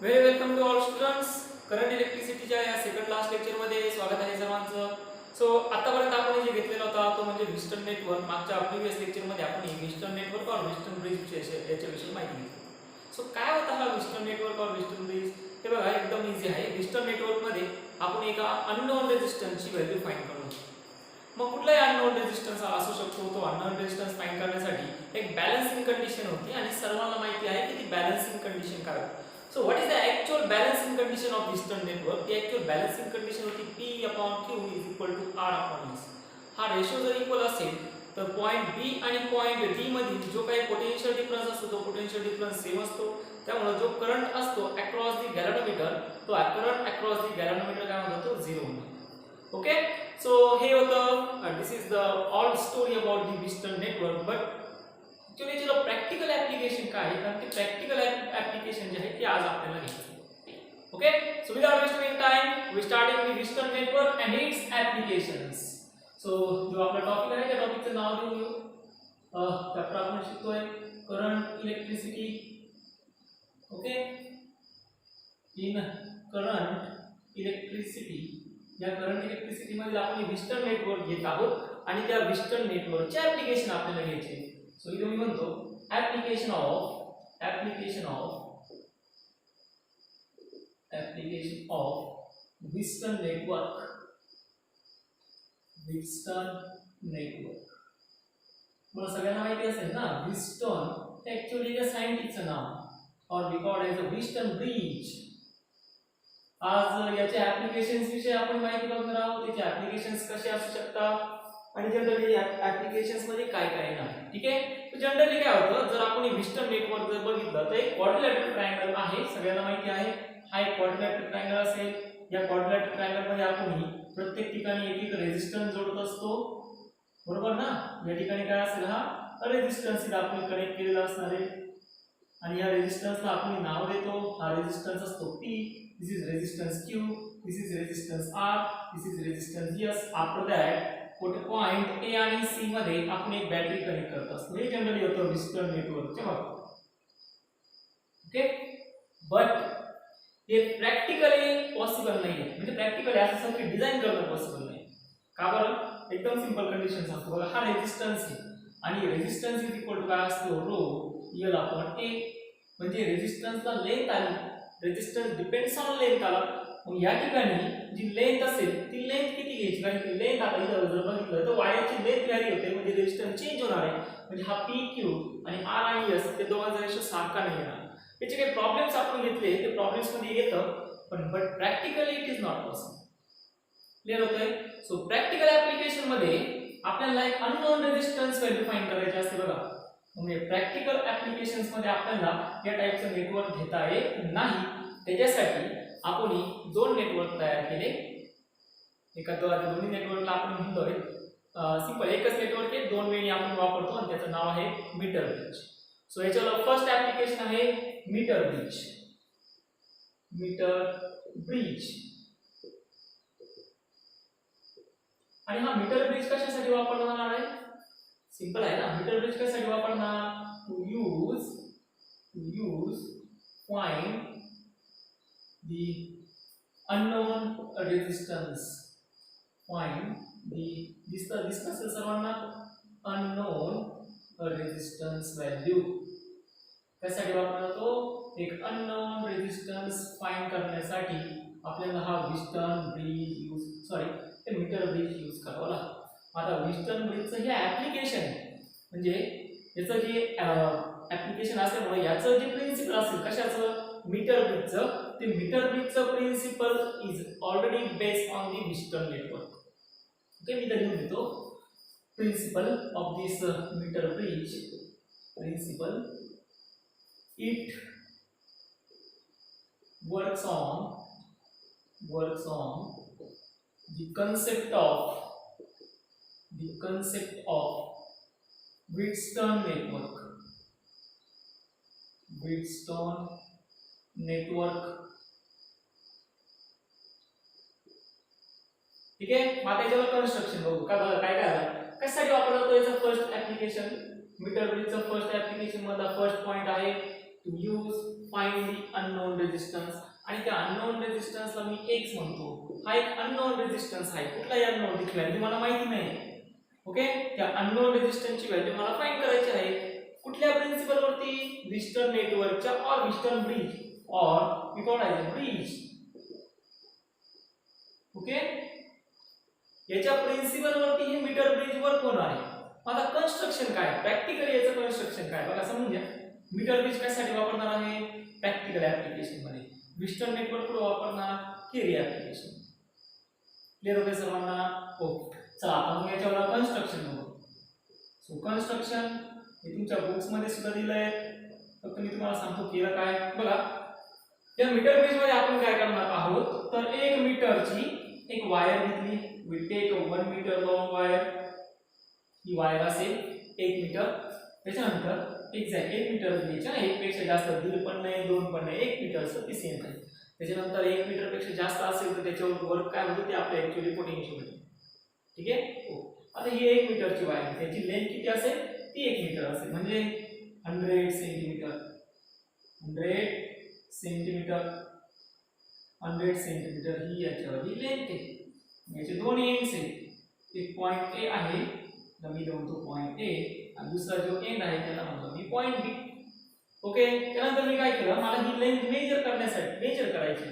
Very welcome to all students. Current इलेक्ट्रिसिटीच्या या second last लेक्चरमध्ये स्वागत आहे सर्वांचं. सो आतापर्यंत आपण जे घेतलेला होता तो म्हणजे व्हिस्टन नेटवर्क. मागच्या प्रिव्हियस लेक्चरमध्ये आपण व्हिस्टन नेटवर्क और व्हिस्टन ब्रिज याच्याविषयी माहिती घेतली. सो काय होता हा व्हिस्टन नेटवर्क और व्हिस्टन ब्रिज? हे बघा एकदम इझी आहे. व्हिस्टन नेटवर्कमध्ये आपण एका अननोन रेझिस्टन्सची व्हॅल्यू फाइंड करू. मग कुठलाही अननोन रेझिस्टन्स असू शकतो. तो अननोन रेझिस्टन्स फाइंड करण्यासाठी एक बॅलन्सिंग कंडिशन होती आणि सर्वांना माहिती आहे की ती बॅलन्सिंग कंडिशन काय होती. So what is the actual balancing condition of Wheatstone network? The actual balancing condition होती P upon Q is equal to R upon S. हा रेशो जर इक्वल असेल तर पॉइंट B आणि पॉइंट D मधील जो काही पोटेन्शियल डिफरन्स असतो तो पोटेन्शियल डिफरन्स सेम असतो. त्यामुळे जो करंट असतो अक्रॉस दी गॅल्व्हनोमीटर तो करंट अक्रॉस दी गॅल्व्हनोमीटर काय होतो तो 0 होतो. ओके, सो हे होतं this is the all story about the Wheatstone network. But actually त्याचं प्रॅक्टिकल ऍप्लिकेशन काय आहे, कारण ते प्रॅक्टिकल ऍप्लिकेशन जे आहे ते आज आपल्याला घ्यायचं. Okay, so without wasting time we starting with Wheatstone network and its applications. So जो आपला टॉपिक आहे त्या टॉपिकचं नाव देऊन घेऊ. चॅप्टर आपण शिकतोय current electricity. Okay, in current electricity. या करंट इलेक्ट्रिसिटी मध्ये आपण व्हिस्टन नेटवर्क घेत आहोत आणि त्या व्हिस्टन नेटवर्कचे ऍप्लिकेशन आपल्याला घ्यायचे. सो इथे मी म्हणतो ऍप्लिकेशन ऑफ व्हिस्टन नेटवर्क. मला सगळ्यांना माहिती असेल ना, व्हिस्टन ऍक्च्युअली एक सायंटिस्टचं नाव और रिकॉर्ड एज अ व्हिस्टन ब्रिज. आज याचे ऍप्लिकेशन्स विषयी आपण माहिती बघणार आहोत. त्याचे ऍप्लिकेशन्स कसे असू शकतात आणि जनरली ऍप्लिकेशन्स मध्ये काय काय नाही. ठीक आहे, तर जनरली काय होतं, जर आपण व्हिस्टन नेटवर्क जर बघितलं तर एक क्वाड्रिलॅटरल ट्रायंगल आहे, सगळ्यांना माहिती आहे. हा एक क्वाड्रिलॅटरल ट्रायंगल असेल. या क्वाड्रिलॅटरल ट्रायंगल मध्ये आपण प्रत्येक ठिकाणी एक एक रेझिस्टन्स जोडत असतो, बरोबर ना. या ठिकाणी काय असेल, हा रेझिस्टन्स आपण कनेक्ट केलेला असणार आहे आणि या रेझिस्टन्सला आपण नाव देतो. हा रेझिस्टन्स असतो P. This is resistance Q. This is resistance R. This is resistance S. After that point A आणि सी मध्ये आपण एक बॅटरी कनेक्ट करत असतो. हे जनरली होतं व्हिस्टन नेटवर्कच्या बाबतीत. ओके, बट हे प्रॅक्टिकली पॉसिबल नाहीये. म्हणजे प्रॅक्टिकली असं सर्किट डिझाइन करणं पॉसिबल नाही. का बरं? एकदम सिंपल कंडिशन सांगतो बघा. हा रेझिस्टन्स आहे आणि रेझिस्टन्स इज इक्वल टू काय असतो, रो एल अपॉन ए. म्हणजे रेझिस्टन्सला लेंथ आली, रेझिस्टन्स डिपेंड्स ऑन लेंथ आला. मग या ठिकाणी जी लेंथ असेल ती लेंथ किती घ्यायची, कारण की लेंथ आता इथं जर बघितलं तर वायरची लेंथ व्हॅरी होते, म्हणजे रेझिस्टन्स चेंज होणार आहे. म्हणजे हा पी क्यू आणि आर आणि एस ते दोघांचा रेशो सारखा नाही येणार. त्याचे काही प्रॉब्लेम्स आपण घेतले ते प्रॉब्लेम्स मध्ये येतं, पण but practically it is not possible. Clear होतंय? सो प्रॅक्टिकल ऍप्लिकेशन मध्ये आपल्याला एक अननोन रेझिस्टन्स व्हॅल्यू फाइंड करायची असते बघा. म्हणजे प्रॅक्टिकल ऍप्लिकेशन्स मध्ये आपल्याला या टाइपचं नेटवर्क घेता येत नाही. त्याच्यासाठी आपण दोन नेटवर्क तयार केले. एका दोन्ही नेटवर्कला आपण म्हणतोय सिंपल एकच नेटवर्क आहे, दोन वेळी आपण वापरतो आणि त्याचं नाव आहे मीटर ब्रिज. सो याच्यावर फर्स्ट ऍप्लिकेशन आहे मीटर ब्रिज. आणि हा मीटर ब्रिज कशासाठी वापरला जाणार आहे? सिंपल आहे ना. मीटर ब्रिज कशासाठी वापरणार? To use find the unknown resistance. दिसतं सर्वांना unknown resistance value. त्यासाठी वापरला तो एक unknown resistance फाइंड करण्यासाठी आपल्याला हा व्हिस्टन मीटर ब्रिज यूज करावा लागतो. आता व्हिस्टन ब्रिजचं हे ऍप्लिकेशन म्हणजे याचं जे ऍप्लिकेशन असल्यामुळे याचं जे प्रिन्सिपल असेल कशाचं, मीटर ब्रिजचं, ते मीटर ब्रिजचं principle is already based on the Wheatstone network. Okay, मी लिहून देतो principle of this metre bridge. Principle it works on the concept of Wheatstone network. ठीक आहे, मग त्याच्यावर कन्स्ट्रक्शन बघू. काय झालं, कशासाठी वापरला तो याचा फर्स्ट ऍप्लिकेशन मीटर ब्रिजचा फर्स्ट ऍप्लिकेशन मधला फर्स्ट पॉइंट आहे to use find the unknown resistance. आणि त्या अननोन रेजिस्टन्सला मी x म्हणतो. हा एक अननोन रेजिस्टन्स आहे. कुठलाही अननोन त्याची व्हॅल्यू मला माहिती नाही. ओके, त्या अननोन रेजिस्टन्सची व्हॅल्यू मला फाइंड करायची आहे. कुठल्या प्रिन्सिपल वरती? व्हिस्टन नेटवर्कच्या और व्हिस्टन ब्रिज और we call as a bridge. Okay, याच्या प्रिन्सिपल वरती हे मीटर ब्रिज वर्क होणार आहे. आता कन्स्ट्रक्शन काय? प्रॅक्टिकली याचं कन्स्ट्रक्शन काय बघा, समजून घ्या. मीटर ब्रिज कशासाठी वापरणार आहे? प्रॅक्टिकल ऍप्लिकेशन मध्ये. व्हिस्टन नेटवर्क कुठे वापरणार? Theory application. क्लिअर होते सर्वांना? हो, चला आता मग याच्यावर कन्स्ट्रक्शन बघू. सो कन्स्ट्रक्शन हे तुमच्या बुक्स मध्ये सुद्धा दिलं आहे. फक्त मी तुम्हाला सांगतो केलं काय. बघा, या मीटर ब्रिज मध्ये आपण काय करणार आहोत तर 1 मीटरची एक वायर घेतली. We take 1 metre long wire. ही वायर असेल 1 मीटर. त्याच्यानंतर एक्झॅक्ट 1 मीटर घ्यायच्या. 1 पेक्षा जास्त 1.5 पण नाही, 2 पण नाही, 1 मीटरचं पीसीएम आहे. त्याच्यानंतर 1 मीटर पेक्षा जास्त असेल तर त्याच्यावर वर्क काय होतं ते आपलं ऍक्च्युअली पोटेन्शियल होतं. ठीक आहे. हो, आता ही 1 मीटरची वायर, त्याची लेंथ किती असेल? ती 1 मीटर असेल. म्हणजे 100 सेंटीमीटर. 100 सेंटीमीटर. 100 सेंटीमीटर ही याच्यावरची लेंथ आहे. याचे दोन एंड्स आहेत. एक पॉइंट ए आहे, मी म्हणतो पॉइंट ए, आणि दुसरा जो एंड आहे त्याला म्हणतो मी पॉइंट बी. ओके, त्यानंतर मी काय केलं, मला ही लेंथ मेजर करण्यासाठी मेजर करायची.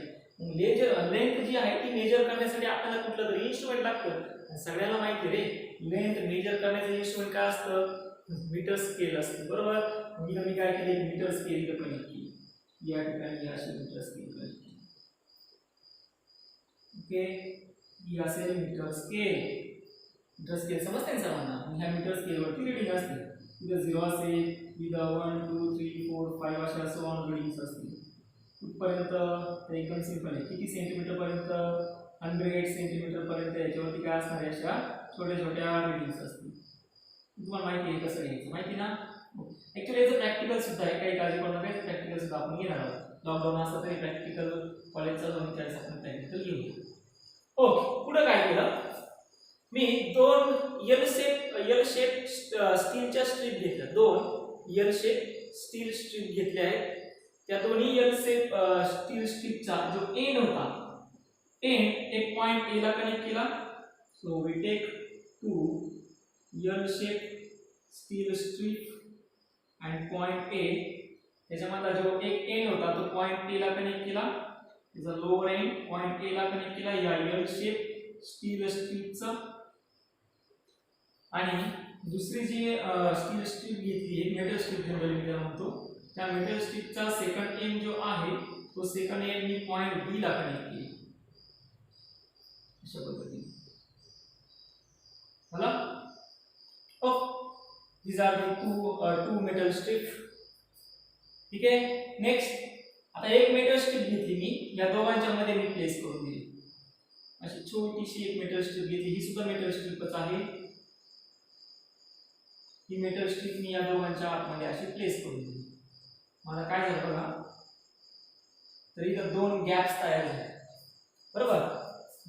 लेंथ जी आहे ती मेजर करण्यासाठी आपल्याला कुठलं तरी इन्स्ट्रुमेंट लागतं. सगळ्यांना माहिती रे, लेंथ मेजर करण्याचं इन्स्ट्रुमेंट काय असतं? मीटर स्केल असते, बरोबर. मी काय केले, मीटर स्केल इथं कनेक्ट केली. या ठिकाणी अशी मीटर स्केल कनेक्ट केली. ओके, ही असेल मीटर स्केल. मीटर स्केल समजते ना सर्वांना? ह्या मीटर स्केलवरती रिडिंग असते. इथं 0 असेल, इथं 1 2 3 4 5 अशा सर्व रिडिंग्स असतील. कुठपर्यंत? एकदम सिंपल आहे. किती सेंटीमीटर पर्यंत? 100 सेंटीमीटर पर्यंत याच्यावरती काय असणार आहे? अशा छोट्या छोट्या रिडिंग्स असतील. तुम्हाला माहिती आहे कसं घ्यायचं, माहिती ना? ऍक्च्युअली याचं प्रॅक्टिकल सुद्धा आहे. काही काळजी करू नका, प्रॅक्टिकल सुद्धा आपण घेणार आहोत. लॉकडाऊन असतं तरी प्रॅक्टिकल कॉलेजचा जाऊन त्यावेळेस आपण प्रॅक्टिकल घेऊ. ओके, पुढे काय केलं मी? 2 एल शेप स्टीलच्या स्ट्रीप घेतल्या. 2 एल शेप स्टील स्ट्रीप घेतल्या आहेत. त्या दोन्ही एल शेप स्टील स्ट्रीपचा जो एंड होता, एंड एक पॉइंट ए ला कनेक्ट केला. So we take 2 L shape steel strip and point A. त्याच्यामधला जो एक एंड होता तो पॉइंट ए ला कनेक्ट केला. त्याचा लोअर एंड पॉइंट ए ला कनेक्ट केला या एल शेप स्टील स्ट्रीपचा. आणि दुसरी जी स्टील स्ट्रीप घेतली, एक मेटल स्ट्रीप जनरली मी म्हणतो, त्या मेटल स्ट्रीपचा सेकंड एंड जो आहे तो सेकंड एंड मी पॉइंट बी ला कनेक्ट केली. अशा पद्धतीने मला these are the two metal strip. ठीक आहे. नेक्स्ट, आता एक मेटल स्ट्रीप घेतली मी, या दोघांच्या मध्ये मी प्लेस करून दिली. अशी छोटीशी एक मेटल स्ट्रीप घेतली. ही सुद्धा मेटल स्ट्रीपच आहे. ही मेटल स्ट्रीप मी या दोघांच्या आतमध्ये अशी प्लेस करून दिली. मला काय झालं बघा, तर इथं 2 गॅप्स तयार झाले, बरोबर.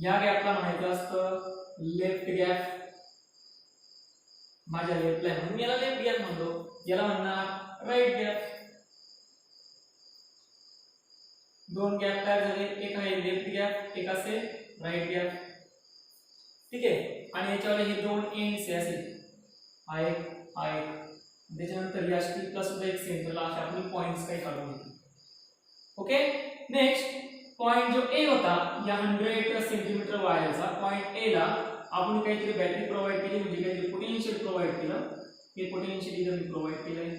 या गॅपला म्हणायचं असतं लेफ्ट गॅप. माझ्या लेफ्टला आहे म्हणून मी याला लेफ्ट गॅप म्हणतो. याला म्हणणार राईट गॅप. 2 गॅप तयार झाले. एक आहे लेफ्ट गॅप, एक असेल राईट गॅप. ठीक आहे. आणि याच्यावर हे 2 एंड्स असेल, हा एक. त्याच्यानंतर या स्ट्रीपला सुद्धा एक सेंटरला अशा आपण पॉइंट्स काही काढून घेतले. ओके. नेक्स्ट, पॉइंट जो ए होता या 100 सेंटीमीटर वायरचा, पॉइंट ए ला आपण काहीतरी बॅटरी प्रोव्हाइड केली, म्हणजे काहीतरी पोटेन्शियल प्रोव्हाइड केलं. हे पोटेन्शियल इथं मी प्रोव्हाइड केलंय.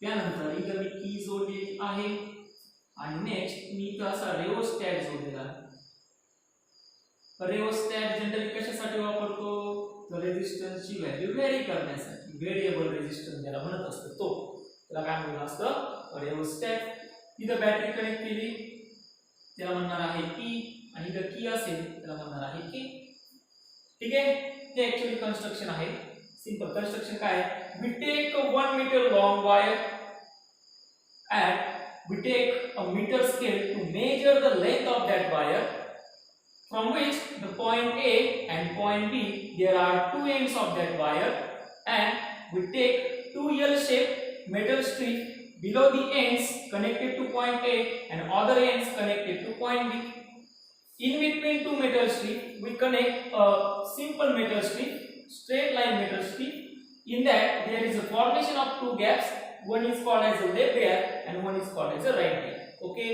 त्यानंतर इथं मी की जोडलेली आहे. आणि नेक्स्ट मी इथं असा रेओस्टॅट जोडलेला आहे. रेओस्टॅट जनरली कशासाठी वापरतो? तर रेझिस्टन्सची व्हॅल्यू व्हेरी करण्यासाठी. व्हेरिएबल रेझिस्टन्स ज्याला म्हणत असतं तो, त्याला काय म्हणलं असतं? रेओस्टॅट. इथं बॅटरी कनेक्ट केली, त्याला म्हणणार आहे ई. आणि इथं की असेल त्याला म्हणणार आहे की. ठीक आहे. हे ऍक्च्युअली कन्स्ट्रक्शन आहे. सिंपल कन्स्ट्रक्शन काय आहे? We take 1 metre long wire and we take a meter scale to measure the length of that wire, from which the point A and point B, there are 2 ends of that wire, and we take 2 L-shaped metal strip below the ends connected to point A and other ends connected to point B. In between two metal strip, we connect a simple metal strip, straight line metal strip. In that, there is a formation of two gaps. One is called as a left gap and one is called as a right gap. Okay,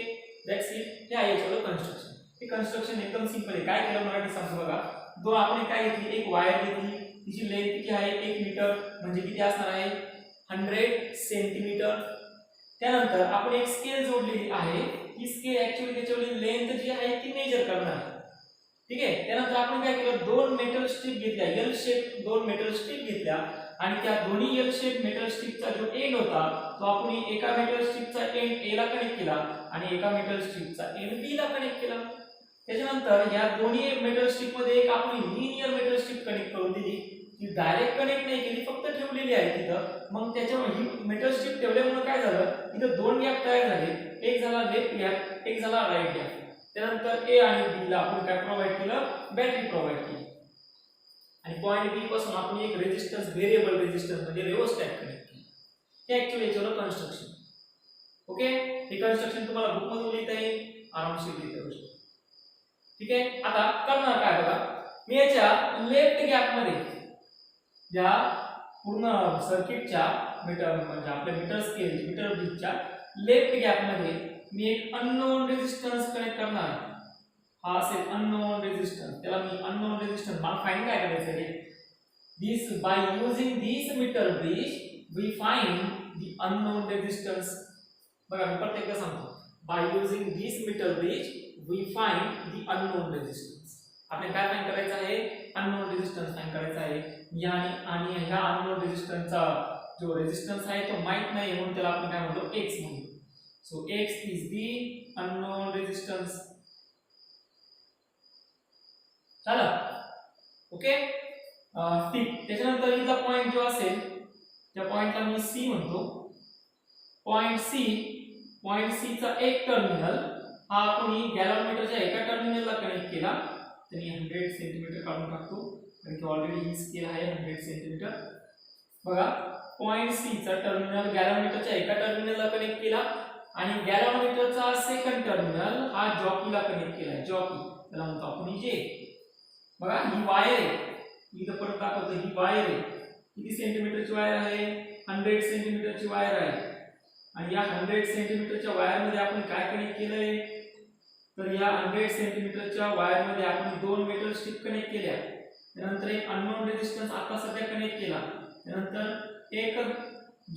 that's it. या याच्यावर construction. हे construction एकदम simple आहे. काय केलं मराठी सांगतो बघा. दो आपण काय घेतली, एक वायर घेतली. तिची लेंथ किती आहे 1 मीटर, म्हणजे किती असणार आहे 100 सेंटीमीटर. त्यानंतर आपण एक स्केल जोडलेली आहे. ही स्केल ऍक्च्युअली त्याच्यावरील लेंथ जी आहे ती मेजर करणार आहे. ठीक आहे. त्यानंतर आपण काय केलं, दोन मेटल स्ट्रिप घेतल्या, एल शेप दोन मेटल स्ट्रिप घेतल्या आणि त्या दोन्ही एल शेप मेटल स्ट्रिपचा जो एंड होता तो आपण एका मेटल स्ट्रिपचा एंड ए ला कनेक्ट केला आणि एका मेटल स्ट्रिपचा एंड बी ला कनेक्ट केला. त्याच्यानंतर या दोन्ही मेटल स्ट्रिप मध्ये एक आपण लिनियर मेटल स्ट्रिप कनेक्ट करून दिली. ती डायरेक्ट कनेक्ट नाही केली, फक्त ठेवलेली आहे तिथं. मग त्याच्यामुळे ही मेटल स्ट्रिप ठेवल्यामुळे काय झालं, इथं दोन गॅप तयार झाले. एक झाला लेफ्ट गॅप, एक झाला राईट गॅप. त्यानंतर ए आणि बी ला आपण काय प्रोव्हाइड केलं, बॅटरी प्रोव्हाइड केली. आणि पॉइंट बी पासून आपण एक रेजिस्टन्स, व्हेरिएबल रेजिस्टन्स म्हणजे रिओस्टॅट कनेक्ट केली. हे ऍक्च्युअली याच्यावर कन्स्ट्रक्शन. ओके, हे कन्स्ट्रक्शन तुम्हाला बुक मधून लिहिता येईल, आरामशीर लिहिता येऊ शकतो. ठीक आहे. आता करणार काय बघा, मी याच्या लेफ्ट गॅप मध्ये ज्या पूर्ण सर्किटच्या मीटर म्हणजे आपल्या मीटर स्केल मीटर ब्रिजच्या लेफ्ट गॅप मध्ये मी एक अननोन रेजिस्टन्स कनेक्ट करणार आहे. हा असेल अननोन रेजिस्टन्स. त्याला मी अननोन रेजिस्टन्स मला फाइंड काय करायचं आहे, this by using this metre bridge we find the unknown resistance. बघा मी प्रत्येकदा सांगतो, by using this metre bridge we find the unknown resistance. आपल्याला काय फाइंड करायचं आहे, अननोन रेजिस्टन्स फाइंड करायचा आहे. आणि ह्या अननोन रेजिस्टन्सचा जो रेजिस्टन्स आहे तो माहित नाही म्हणून त्याला आपण काय म्हणतो, x म्हणतो. So x is the unknown resistance. चला ओके ठीक. त्याच्यानंतर इथला पॉइंट जो असेल त्या पॉइंटला मी C म्हणतो. पॉइंट C चा एक टर्मिनल हा आपण गॅलव्हनमीटरच्या एका टर्मिनलला कनेक्ट केला. त्यांनी 100 सेंटीमीटर काढून टाकतो कारण की ऑलरेडी ही स्केल आहे 100 सेंटीमीटर. बघा पॉइंट C चा टर्मिनल गॅलव्हनमीटरच्या एका टर्मिनलला कनेक्ट केला आणि गॅलव्हनमीटरचा सेकंड टर्मिनल हा जॉकीला कनेक्ट केला. जॉकी त्याला म्हणतो आपण जे. बघा ही वायर आहे, इथं परत दाखवतो ही वायर आहे. किती सेंटीमीटरची वायर आहे, 100 सेंटीमीटरची वायर आहे. आणि या 100 सेंटीमीटरच्या वायर मध्ये आपण काय कनेक्ट केलंय, तर या 100 सेंटीमीटरच्या वायर मध्ये आपण दोन मेटल स्ट्रिप कनेक्ट केल्या. त्यानंतर एक अननोन रेजिस्टन्स आता सध्या कनेक्ट केला. त्यानंतर एक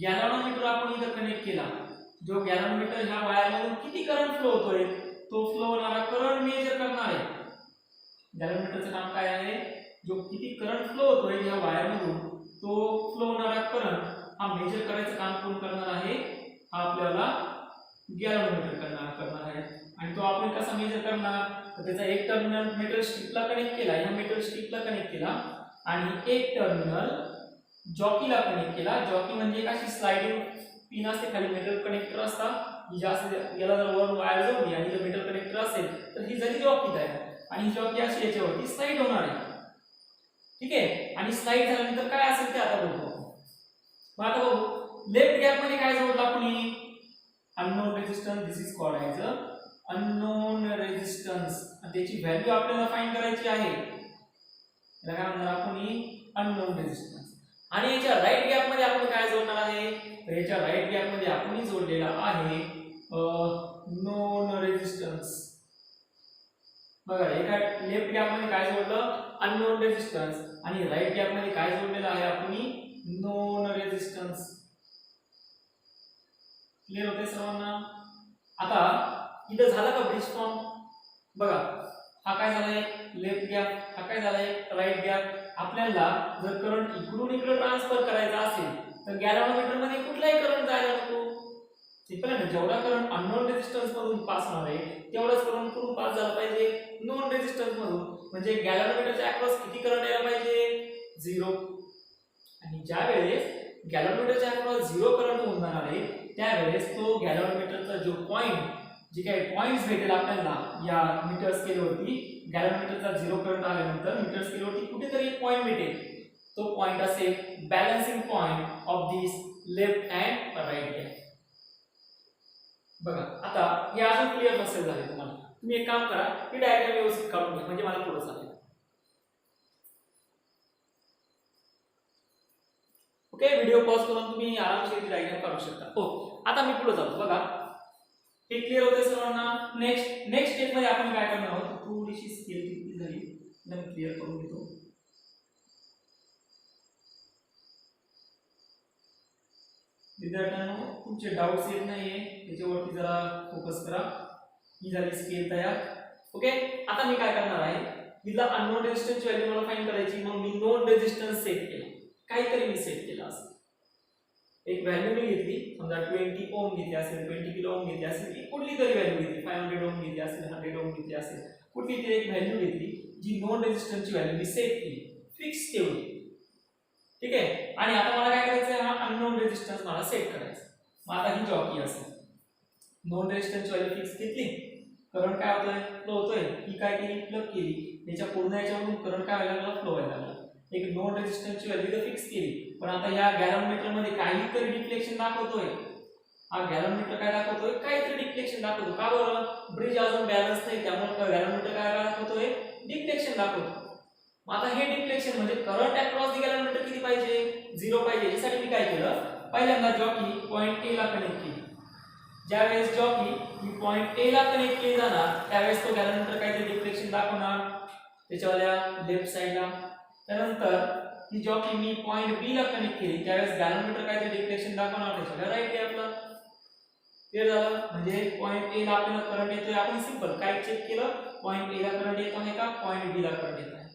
गॅलव्हनोमीटर आपण इथं कनेक्ट केला. जो गॅलव्हनोमीटर ह्या वायर मधून किती करंट फ्लो होतोय तो फ्लो होणारा करंट मेजर करणार आहे. गॅलव्हनोमीटरचं काम काय आहे, जो किती करंट फ्लो होतोय या वायर मधून तो फ्लो होणारा करंट हा मेजर करायचं काम कोण करणार आहे, हा आपल्याला गॅलव्हनोमीटर करणार आहे. आणि तो आपण कसा मेजर करणार, तर त्याचा एक टर्मिनल मेटल स्ट्रिपला कनेक्ट केला, या मेटल स्ट्रिपला कनेक्ट केला आणि एक टर्मिनल जॉकीला कनेक्ट केला. जॉकी म्हणजे एक अशी स्लाइडिंग पिन असते, खाली मेटल कनेक्टर असतात. ही जास्त याला जर वर वायर जोडली आणि जर मेटल कनेक्टर असेल तर ही झाली जॉकी तयार आणि ही जॉकी अशी याच्यावरती स्लाइड होणार आहे. ठीक आहे. आणि स्लाइड झाल्यानंतर काय असेल ते आता बघू. मग आता बघू लेफ्ट गॅप मध्ये काय जोडलं आपण, unknown resistance. This is called as a unknown resistance. त्याची व्हॅल्यू आपल्याला फाइंड करायची आहे. याला काय म्हणणार आपण, अननोन रेजिस्टन्स. आणि याच्या राईट गॅप मध्ये आपण काय जोडणार आहे, तर याच्या राईट गॅप मध्ये आपण जोडलेला आहे नोन रेजिस्टन्स. बघा एका लेफ्ट गॅप मध्ये काय जोडलं, अननोन रेजिस्टन्स आणि राईट गॅप मध्ये काय जोडलेलं आहे आपण, नोन रेजिस्टन्स. क्लियर होते सर्वांना. आता इथं झालं का ब्रिज फॉर्म. बघा हा काय झालाय लेफ्ट गॅप, हा काय झालाय राईट गॅप. आपल्याला जर करंट इकडून इकडे ट्रान्सफर करायचा असेल तर गॅलव्हनोमीटर मध्ये कुठलाही करंट जायला नको. सिंपल आहे ना. जेवढा करंट अननोन रेजिस्टन्स मधून पास होणार आहे तेवढाच करंट कुठून पास झाला पाहिजे, नोन रेजिस्टन्स मधून. म्हणजे गॅलव्हनोमीटरच्या अक्रॉस किती करंट यायला पाहिजे, 0. आणि ज्या वेळेस गॅलव्हनोमीटरच्या अक्रॉस 0 करंट होऊन जाणार आहे त्यावेळेस तो गॅलव्हनोमीटरचा जो पॉइंट, जे काही पॉइंट्स भेटेल आपल्याला या मीटर स्केलवरती, गॅलव्हनोमीटरचा 0 करंट आल्यानंतर मीटर स्केलवरती कुठेतरी एक पॉइंट भेटेल. तो पॉइंट असेल balancing point of this left and right gap. बघा आता हे अजून क्लिअर नसेल झाले तुम्हाला, तुम्ही एक काम करा, ही डायग्राम व्यवस्थित काढून घ्या म्हणजे मला पुढे चालेल. ओके, व्हिडिओ पॉज करून तुम्ही आरामशीर डायग्राम काढू शकता. हो, आता मी पुढे जातो. बघा हे क्लिअर होते सर्वांना. नेक्स्ट स्टेप मध्ये आपण काय करणार आहोत, थोडीशी स्केल किती झाली एकदम क्लिअर करून घेतो. विद्यार्थ्यांनो तुमचे डाउट्स येत नाहीये त्याच्यावरती जरा फोकस करा. ही झाली स्केल तयार. ओके, आता मी काय करणार आहे, हिला अननोन रेजिस्टन्सची व्हॅल्यू मला फाइंड करायची. मग मी नोन रेजिस्टन्स सेट केला, काहीतरी मी सेट केला असं. एक व्हॅल्यू मी घेतली, समजा 20 ओम घेतली असेल, 20 किलो ओम घेतली असेल, कुठली तरी व्हॅल्यू घेतली, 500 ओम घेतली असेल, 100 ओम घेतली असेल, कुठली तरी एक व्हॅल्यू घेतली जी नोन रेजिस्टन्सची व्हॅल्यू मी सेट केली, फिक्स ठेवली. ठीक आहे, आणि आता मला काय करायचं आहे, हा अननोन रेजिस्टन्स मला सेट करायचा. मग आता ही जॉकी असेल, नोन रेजिस्टन्सची व्हॅल्यू फिक्स घेतली, करंट काय होतोय, फ्लो होतोय, ही काय केली, प्लग केली, त्याच्या पूर्ण याच्यावरून करंट काय व्हायला लागला, फ्लो व्हायला लागला. एक नोन रेजिस्टन्सची व्हॅल्यू तर फिक्स केली, पण आता या गॅलनमीटर मध्ये काहीतरी डिफ्लेक्शन दाखवतोय. हा गॅलनमीटर काय दाखवतोय, काहीतरी डिफ्लेक्शन दाखवतो. का बरं, ब्रिज अजून बॅलन्स नाही, त्यामुळे गॅलनमीटर काय दाखवतोय, डिफ्लेक्शन दाखवतो. मग आता हे डिफ्लेक्शन म्हणजे करंट अक्रॉस द गॅलनमीटर किती पाहिजे, 0 पाहिजे. यासाठी मी काय केलं, पहिल्यांदा जॉकी पॉइंट ए ला कनेक्ट केली. ज्यावेळेस जॉकी ही पॉइंट ए ला कनेक्ट केली जाणार त्यावेळेस तो गॅलनमीटर काहीतरी डिफ्लेक्शन दाखवणार त्याच्यावाल्या लेफ्ट साइडला. त्यानंतर ही जॉकी मी पॉइंट बी ला कनेक्ट केली, त्यावेळेस गॅलनमीटर काहीतरी डिफ्लेक्शन दाखवणार त्याच्याला राईट गॅपला. क्लिअर झालं, म्हणजे पॉइंट ए ला आपल्याला करंट येतोय, आपण सिंपल काय चेक केलं, पॉइंट ए ला करंट येत आहे का, पॉइंट बी ला करंट येत आहे.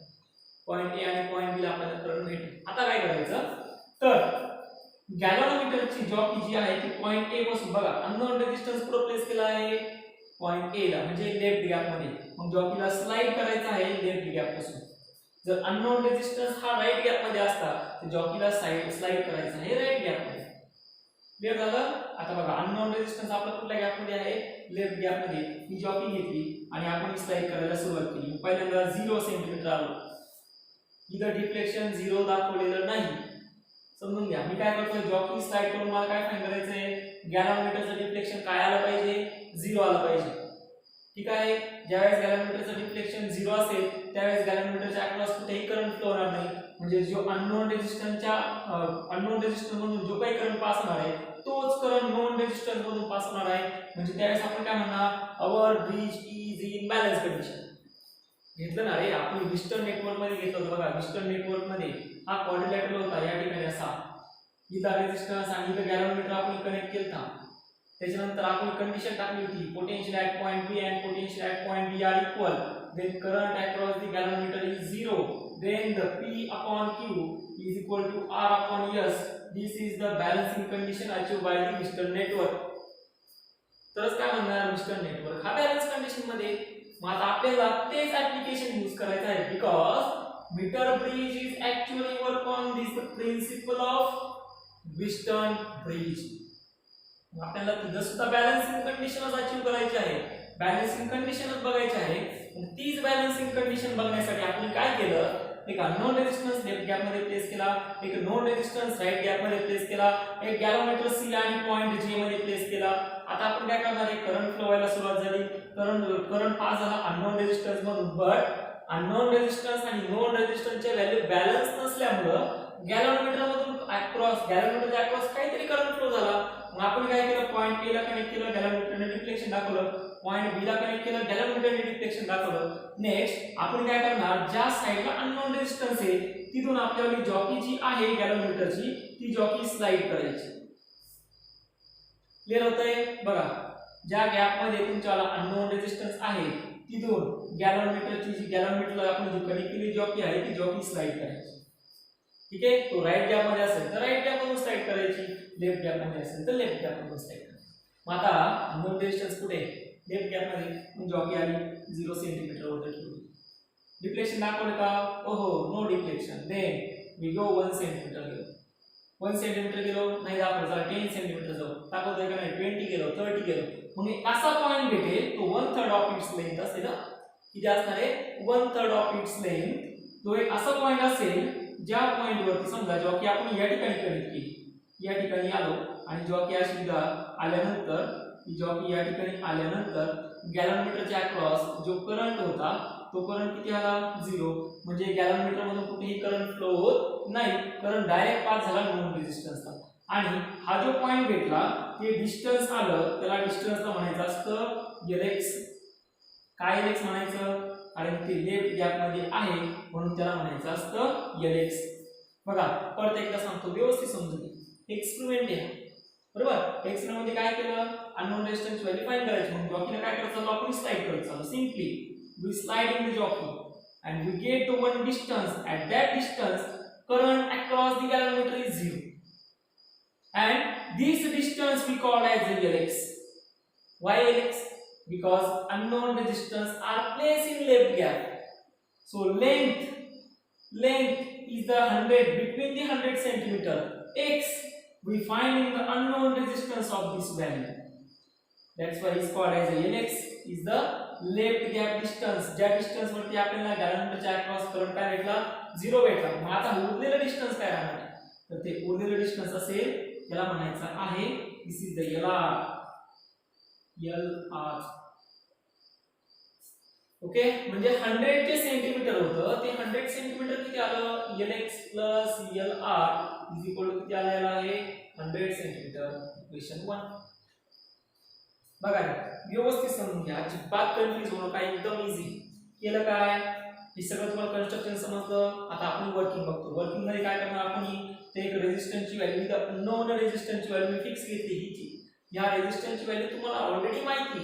पॉइंट ए आणि पॉइंट बी ला आपल्याला करंट भेटेल. आता काय करायचं, तर गॅलनोमीटरची जॉकी जी आहे ती पॉइंट ए पासून, बघा अननोन रेजिस्टन्स कुठे प्लेस केला आहे, पॉइंट ए ला म्हणजे लेफ्ट गॅप मध्ये. मग जॉकीला स्लाइड करायचं आहे लेफ्ट गॅप पासून. जर अननोन रेजिस्टन्स हा राइट गॅप मध्ये असता तर जॉकीला स्लाइड करायचं आहे राइट गॅप मध्ये. क्लिअर झालं. आता बघा अननोन रेजिस्टन्स आपला कुठल्या गॅप मध्ये आहे, लेफ्ट गॅप मध्ये. ही जॉकी घेतली आणि आपण स्लाइड करायला सुरुवात केली. पहिल्यांदा 0 सेंटीमीटर आलो, इथं डिफ्लेक्शन 0 दाखवलेलं नाही, समजून घ्या. मी काय करतोय, जॉकी स्लाइड करून मला काय फाइंड करायचंय, गॅलनमीटरचं डिफ्लेक्शन काय आलं पाहिजे, 0 आलं पाहिजे. ठीक आहे, ज्यावेळेस गॅलनमीटरचं डिफ्लेक्शन 0 असेल त्यावेळेस गॅलनमीटरच्या अक्रॉस कुठेही करंट फ्लो होणार नाही. म्हणजे जो अननोन रेजिस्टन्स मधून जो काही करंट पास होणार आहे तोच करंट नोन रेजिस्टन्स मधून पास होणार आहे. म्हणजे त्यावेळेस आपण काय म्हणणार, our bridge is in balance condition. घेतलं ना रे आपण विस्टर्न नेटवर्क मध्ये घेतलं होतं. बघा विस्टर्न नेटवर्क मध्ये हा क्वाड्रिलॅटरल होता, या ठिकाणी असा इथं रेजिस्टन्स आणि इथं गॅलनमीटर आपण कनेक्ट केलता. त्याच्यानंतर आपण कंडिशन टाकली होती, potential at point B and potential at point B are equal, then current across the galvanometer is 0, then the P upon Q is equal to R upon S. This is the balancing condition achieved by the Western network. तरच काय म्हणणार, Wheatstone network हा balance condition मध्ये. मग आता आपल्याला तेच application use करायचं आहे, because metre bridge is actually work on this principle of Wheatstone bridge. आपल्याला तिथं सुद्धा बॅलन्सिंग कंडिशनच अचीव करायची आहे, बॅलन्सिंग कंडिशनच बघायची आहे. तीच बॅलन्सिंग कंडिशन बघण्यासाठी आपण काय केलं, एक अननोन रेजिस्टन्स लेफ्ट गॅप मध्ये प्लेस केला, एक नोन रेजिस्टन्स राइट गॅप मध्ये प्लेस केला, एक गॅलनमीटर सी आणि पॉइंट जे मध्ये प्लेस केला. आता आपण काय करणार आहे, करंट फ्लो व्हायला सुरुवात झाली, करंट पास झाला अननोन रेजिस्टन्स मधून. बट अननोन रेजिस्टन्स आणि नोन रेजिस्टन्सच्या व्हॅल्यू बॅलन्स नसल्यामुळं गॅलनमीटर मधून गॅलनमीटरच्या अक्रॉस काहीतरी करंट फ्लो झाला. मग आपण काय केलं, पॉइंट ए ला कनेक्ट केलं, गॅलनमीटरने डिफ्लेक्शन दाखवलं, पॉइंट बी ला कनेक्ट केलं, गॅलनमीटरने डिफ्लेक्शन दाखवलं. नेक्स्ट आपण काय करणार, ज्या साइडला अननोन रेजिस्टन्स आहे तिथून आपल्याला जॉकी जी आहे गॅलनमीटरची ती जॉकी स्लाइड करायची. क्लिअर होतंय. बघा ज्या गॅप मध्ये तुमच्याला अननोन रेजिस्टन्स आहे तिथून गॅलनमीटरची जी गॅलनमीटरला आपण जी कनेक्ट केलेली जॉकी आहे ती जॉकी स्लाइड करायची. ठीक आहे, तो राइट गॅप मध्ये असेल तर राइट गॅप मधून स्लाइड करायची, लेफ्ट गॅप मध्ये असेल तर लेफ्ट गॅप मधून स्लाइड करायची. मग आता अननोन रेजिस्टन्स कुठे, लेफ्ट गॅप मध्ये, जॉकी आली 0 सेंटीमीटर वर ठेवली. डिफ्लेक्शन दाखवलं का, ओहो no deflection. Then we go 1 centimetre गेलो, 1 सेंटीमीटर गेलो नाही दाखवलं, चला 10 सेंटीमीटर जाऊ, दाखवतोय का नाही, 20 गेलो, 30 गेलो. मग असा पॉइंट भेटेल तो 1/3 ऑफ इट्स लेंथ असेल ना, किती असणार आहे, 1/3 ऑफ इट्स लेंथ. तो एक असा पॉइंट असेल ज्या पॉइंट वरती समजा जॉकी आपण या ठिकाणी कनेक्ट केली, या ठिकाणी आलो आणि जॉकी अशी आल्यानंतर जॉकी या ठिकाणी आल्यानंतर गॅलनमीटरच्या अक्रॉस जो करंट होता तो करंट किती आला 0 म्हणजे गॅलनमीटर मधून कुठेही करंट फ्लो होत नाही, करंट डायरेक्ट पास झाला नोन रेझिस्टन्सला. आणि हा जो पॉइंट भेटला ते डिस्टन्स आलं, त्याला डिस्टन्सला म्हणायचं असतं Lx. काय Lx म्हणायचं, कारण ते लेफ्ट गॅप मध्ये आहे म्हणून त्याला म्हणायचं असतं Lx. बघा परत एकदा सांगतो, व्यवस्थित समजून घ्या. एक्सपेरिमेंट आहे बरोबर. एक्सपेरिमेंट मध्ये काय केलं, अननोन रेझिस्टन्स व्हॅल्यू फाइंड करायची. म्हणून जॉकीला काय करायचं, आपण स्लाइड करायचं. Simply we slide in the jockey and we get to one distance. At that distance current across the galvanometer is 0 and this distance we call as Lx. Why Lx? Because unknown resistance are placed in left gap. So length is the 100 between the 100 centimeter. X we find in the unknown resistance of this value. That's why it's called as Lx is the left gap distance. ज्या distance वरती आपल्याला गॅलनमीटरच्या across current काय भेटला 0 भेटला. मग आता उरलेलं distance काय राहणार, तर ते उरलेलं डिस्टन्स असेल त्याला म्हणायचं आहे दिस इज द LR. ओके, म्हणजे 100 जे सेंटीमीटर होतं ते 100 सेंटीमीटर किती आलं, Lx plus LR is equal to किती आलेला आहे 100 सेंटीमीटर. इक्वेशन 1. बघा व्यवस्थित समजून घ्या, अजिबात कन्फ्युज होणं काय, एकदम इझी केलं. काय हे सगळं तुम्हाला कन्स्ट्रक्शन समजलं. आता आपण वर्किंग बघतो. वर्किंग मध्ये काय करणार आपण, ते एक रेझिस्टन्सची व्हॅल्यू, नोन रेझिस्टन्सची व्हॅल्यू फिक्स घेतली हिची. या रेझिस्टन्सची व्हॅल्यू तुम्हाला ऑलरेडी माहिती,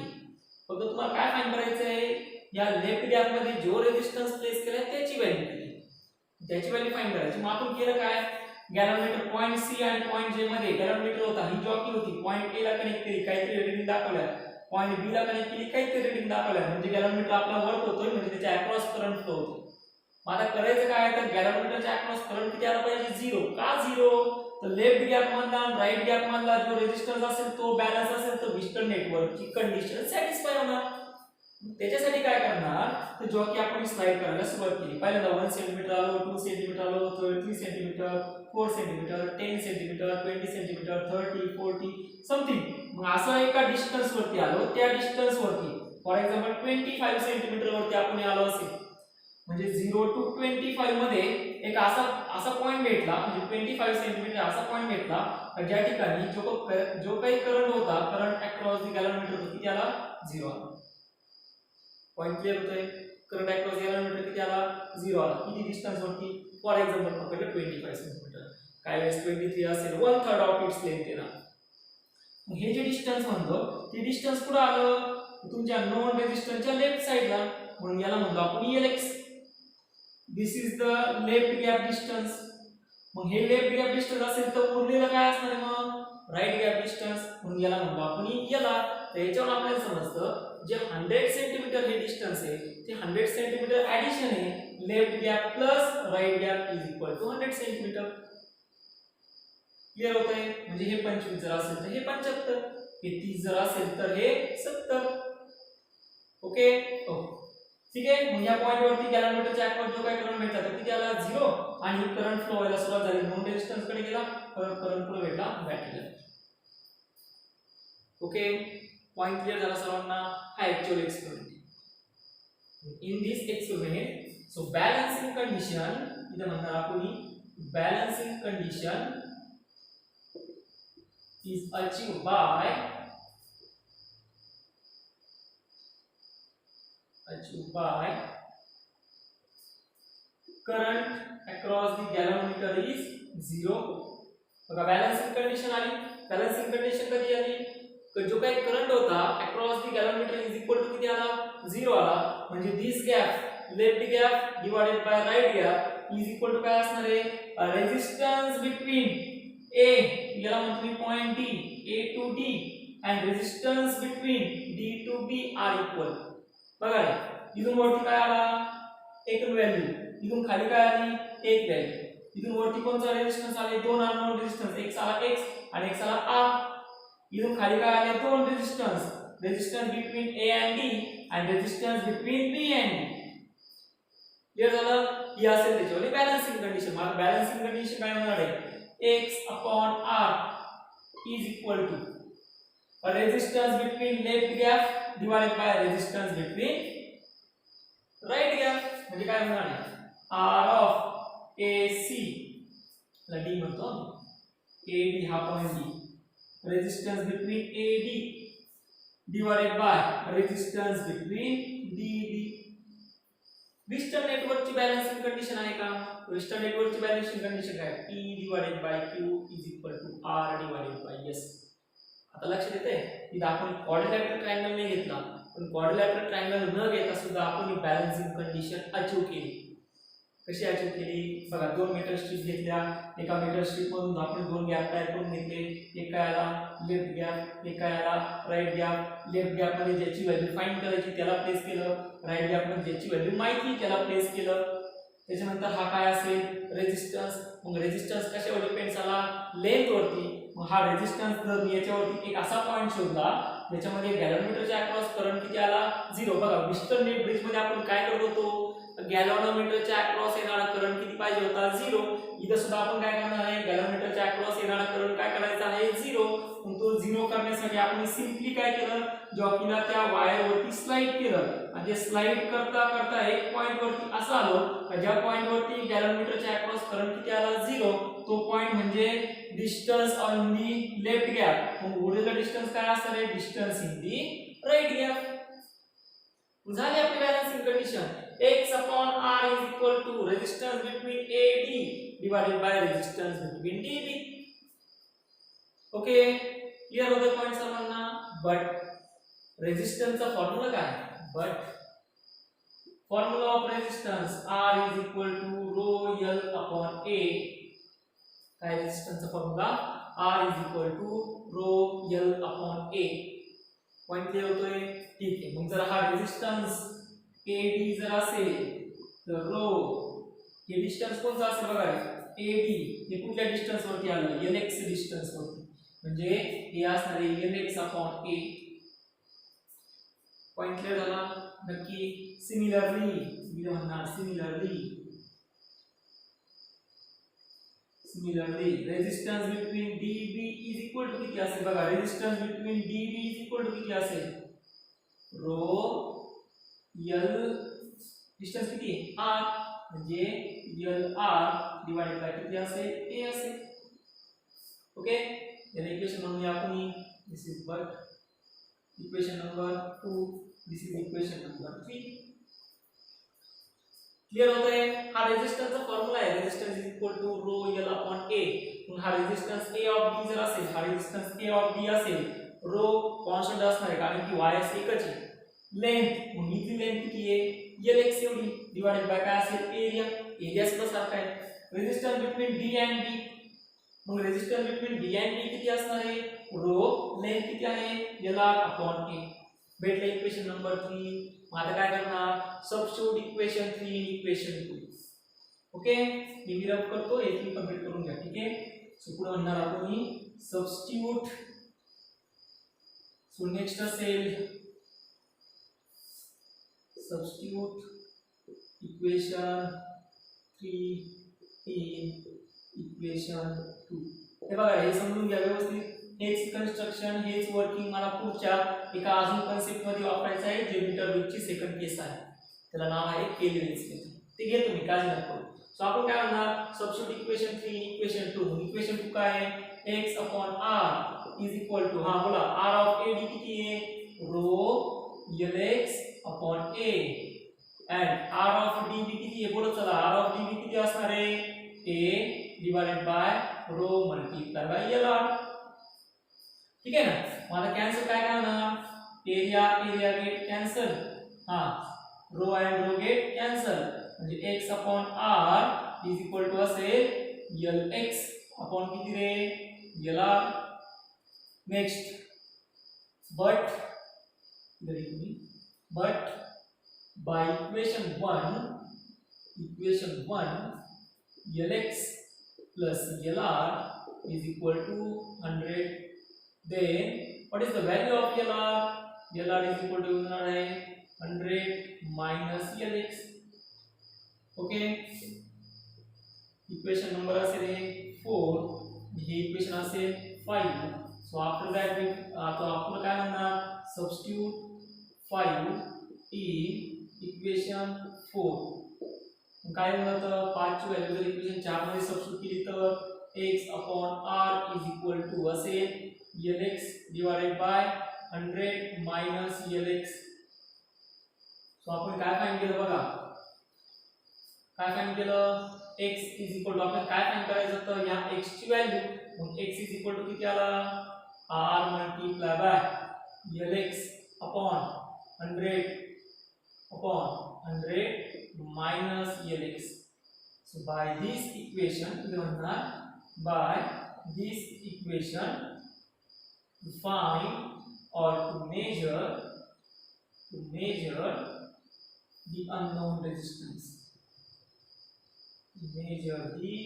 फक्त तुम्हाला काय फाइंड करायचं आहे, या लेफ्ट गॅप मध्ये जो रेझिस्टन्स प्लेस केलाय त्याची व्हॅल्यू किती, त्याची व्हॅल्यू फाइंड करायची. मग आपण केलं काय, गॅलनमीटर पॉइंट सी आणि पॉइंट जे मध्ये गॅलनमीटर होता, ही जॉकी होती. पॉइंट ए ला कनेक्ट केली, काहीतरी रीडिंग दाखवल्या. पॉइंट बी ला कनेक्ट केली, काहीतरी रीडिंग दाखवल्या. म्हणजे गॅलनमीटर आपला वर्क होतोय, म्हणजे त्याच्या अक्रॉस करंट फ्लो होतो. मग आता करायचं काय, तर गॅलनमीटरच्या अक्रॉस करंट किती आला पाहिजे 0. का 0, तर लेफ्ट गॅप मधला आणि राईट गॅप मधला जो रेझिस्टन्स असेल तो बॅलन्स असेल तर व्हिस्टन नेटवर्कची कंडिशन सॅटिस्फाय होणार. त्याच्यासाठी काय करणार, तर जॉकी आपण स्लाइड करायला सुरुवात केली. पहिल्यांदा 1 सेंटीमीटर आलो, 2 सेंटीमीटर आलो, 3 centimetre, 4 centimetre, 10 centimetre, 20 centimetre, 30, 40 something. मग असं एका डिस्टन्स वरती आलो, त्या डिस्टन्स वरती फॉर एक्झाम्पल 25 सेंटीमीटर वरती आपण आलो असेल, म्हणजे 0 to 25 मध्ये एक असा पॉइंट भेटला, म्हणजे 25 सेंटीमीटर असा पॉइंट भेटला ज्या ठिकाणी जो काही करंट होता, करंट अक्रॉस द गॅलनमीटर किती आला 0 आला. पॉइंट क्लियर होतोय, करंट अक्रॉस गॅलनमीटर किती आला 0 आला. किती डिस्टन्स वरती, फॉर एक्झाम्पल पकडलं 25 सेंटीमीटर, काय वेळेस 23 असेल, 1/3 ऑफ इट्स लेंथ आहे ना. हे जे डिस्टन्स म्हणतो ते डिस्टन्स कुठे आलं, तुमच्या नोन रेझिस्टन्सच्या लेफ्ट साइडला, म्हणून याला म्हणतो आपण Lx. This is the left gap distance. मग हे लेफ्ट गॅप डिस्टन्स असेल तर उरलेलं काय असणार आहे मग राईट गॅप डिस्टन्स, म्हणून याला म्हणतो आपण याला. तर याच्यावर आपल्याला समजतं जे 100 सेंटीमीटर हे डिस्टन्स आहे ते 100 सेंटीमीटर ऍडिशन आहे left gap plus right gap is equal to 100 centimetre. Clear होतंय, म्हणजे हे 25 जर असेल तर हे 75, हे 30 जर असेल तर हे 70. ओके ठीक आहे. मग या पॉइंट वरती गॅलनमीटरच्या अक्रॉस जो काही करंट भेटला तो किती आला 0 आणि करंट फ्लो व्हायला सुरुवात झाली, नोन रेझिस्टन्स कडे गेला, करंट फ्लो भेटला बॅटरीला. ओके पॉइंट क्लियर झाला सर्वांना. हा actual experiment. In this experiment so balancing condition, इथं म्हणणार आपण balancing condition is achieved by current across the galvanometer is 0. बघा बॅलन्सिंग कंडिशन आली. बॅलन्सिंग कंडिशन कधी आली, जो काही करंट होता across the galvanometer is equal to किती आला 0 आला. म्हणजे this gap left gap divided by right gap is equal to काय असणार आहे, रेझिस्टन्स बिटवीन A, याला म्हणतो मी point D, A to D and resistance between D to B are equal. बघा इथून वरती काय आला एक व्हॅल्यू, इथून खाली काय आली एक व्हॅल्यू. इथून वरती कोणता रेझिस्टन्स आले, दोन अननोन रेझिस्टन्स, एक आला X आणि एक आला R. इथून खाली काय आले दोन resistance, resistance between A and D आणि resistance between B and D. Clear झालं. ही असेल त्याच्यावर बॅलन्सिंग कंडिशन. मला बॅलन्सिंग कंडिशन काय होणार आहे, x upon r is equal to a resistance between left gap divided by resistance between right gap. म्हणजे काय होणार आहे R of AC ला D म्हणतो AD हा point D resistance between AD divided by resistance between DB. व्हिस्टन नेटवर्कची balancing condition आहे का? व्हिस्टन नेटवर्कची बॅलन्सिंग कंडिशन काय P divided by Q is equal to R divided by S. आता लक्षात येते की आपण क्वाड्रिलॅटरल ट्रायंगल नाही घेतला पण क्वाड्रिलॅटरल ट्रायंगल न घेता सुद्धा आपण ही बॅलन्सिंग कंडिशन अचीव केली. कशी अचीव केली बघा, दोन मीटर स्ट्रिप घेतल्या, एका मीटर स्ट्रिप मधून आपण दोन गॅप तयार करून घेतले, एका याला लेफ्ट गॅप एका याला राईट गॅप. लेफ्ट गॅप मध्ये ज्याची व्हॅल्यू फाइंड करायची त्याला प्लेस केलं, राईट गॅप मध्ये ज्याची व्हॅल्यू माहिती त्याला प्लेस केलं. त्याच्यानंतर हा काय असेल रेझिस्टन्स. मग रेझिस्टन्स कशावर डिपेंड झाला लेंथ वरती. मग हा रेझिस्टन्स जर मी याच्यावरती एक असा पॉइंट शोधला ज्याच्यामध्ये गॅलव्हॅनोमीटरच्या अक्रॉस करंट किती आला 0. बघा व्हिस्टन नेट ब्रिज मध्ये आपण काय करत होतो गॅलव्हॅनोमीटरच्या अक्रॉस येणारा करंट किती पाहिजे होता 0. इथं सुद्धा आपण काय करणार आहे गॅलव्हॅनोमीटरच्या अक्रॉस येणारा करंट काय करायचा आहे 0. मग तो 0 करण्यासाठी आपण सिंपली काय केलं जॉकीला त्या वायर वरती स्लाइड केलं आणि ते स्लाइड करता करता एक पॉइंट वरती असं आलो ज्या पॉइंट वरती गॅलव्हॅनोमीटरच्या अक्रॉस करंट किती आला 0. तो पॉइंट म्हणजे distance on the left gap. मग उरलेला डिस्टन्स काय असणार आहे distance in the right gap. झाली आपली balancing condition. X upon R is equal to resistance between AD divided by resistance between DB. Okay, clear होते पॉइंट सर्वांना. बट रेझिस्टन्स चा फॉर्म्युला काय but formula of resistance R is equal to rho L upon A. काय resistance चा formula R is equal to rho L upon A. Point clear होतोय ठीक आहे. मग जर हा रेझिस्टन्स AD जर असेल तर रो हे डिस्टन्स कोणता असेल बघा AD हे कुठल्या डिस्टन्स वरती आलं LX डिस्टन्स वरती म्हणजे हे असणार आहे LX upon A. Point clear झाला नक्की. सिमिलरली मी म्हणणार similarly resistance between DB is equal to किती असेल बघा resistance between DB is equal to किती असेल रो L डिस्टन्स किती आहे R म्हणजे LR डिवाइडेड बाय किती असेल A असेल. ओके याला इक्वेशन म्हणूया आपण this is but equation number 2 this is equation number 3. Clear होतंय. हा रेझिस्टन्सचा फॉर्म्युला आहे resistance is equal to rho L upon A. मग हा रेझिस्टन्स A ऑफ D जर असेल हा रेझिस्टन्स A ऑफ D असेल रो कॉन्स्टंट असणार आहे कारण की वायर्स एकच आहे. लेंथ मग इथली लेंथ किती आहे LX एवढी डिवाइडेड बाय काय असेल एरिया सुद्धा सारखा आहे. Resistance between D and B मग resistance between D and B किती असणार आहे रो लेंथ किती आहे LR अपॉन A. भेटलं इक्वेशन नंबर 3. मग आता काय करणार substitute equation 3 in equation 2. Okay मी रब करतो हे तुम्ही कंप्लीट करून घ्या ठीक आहे. सो पुढे म्हणणार आपण सबस्टिट्यूट. सो नेक्स्ट असेल substitute equation 3 in equation 2. हे बघा हे समजून घ्या व्यवस्थित. हेच कन्स्ट्रक्शन हेच वर्किंग मला पुढच्या एका अजून कन्सेप्ट मध्ये वापरायचं आहे जे मीटर ब्रिजची सेकंड केस आहे त्याला नाव आहे केल्विन्स केस. ते घे तुम्ही काळजी नका करू. सो आपण काय म्हणणार substitute equation 3 in equation 2. Equation 2 काय आहे x upon r is equal to हा बोला r of AD किती आहे row LX upon A and R of DB किती आहे बोलत चला R of DB किती असणार आहे A divided by rho multiplied by LR. ठीक आहे ना. मग आता कॅन्सल काय करणार एरिया गेट कॅन्सल हा rho and rho get cancel म्हणजे x upon R is equal to असेल LX upon किती रे LR. Next but but by equation 1 LX plus LR is equal to 100. Then what is the value of LR? LR is equal to 100 minus LX. Okay, equation number असेल 4 हे equation असेल 5. So after that we आता आपण काय म्हणणार substitute 5 in equation 4 काय होतं 5 ची व्हॅल्यू जर इक्वेशन 4 मध्ये सबस्टिट्यूट केली तर x upon r is equal to असेल lx divided by 100 minus lx. So आपण काय फाइंड केलं बघा काय फाइंड केलं x is equal to आपण काय फाइंड करायचं तर या x ची व्हॅल्यू मग x is equal to किती आला r multiply by lx upon 100 minus lx. So by this equation we म्हणणार by this equation to find or to measure the unknown resistance. Measure the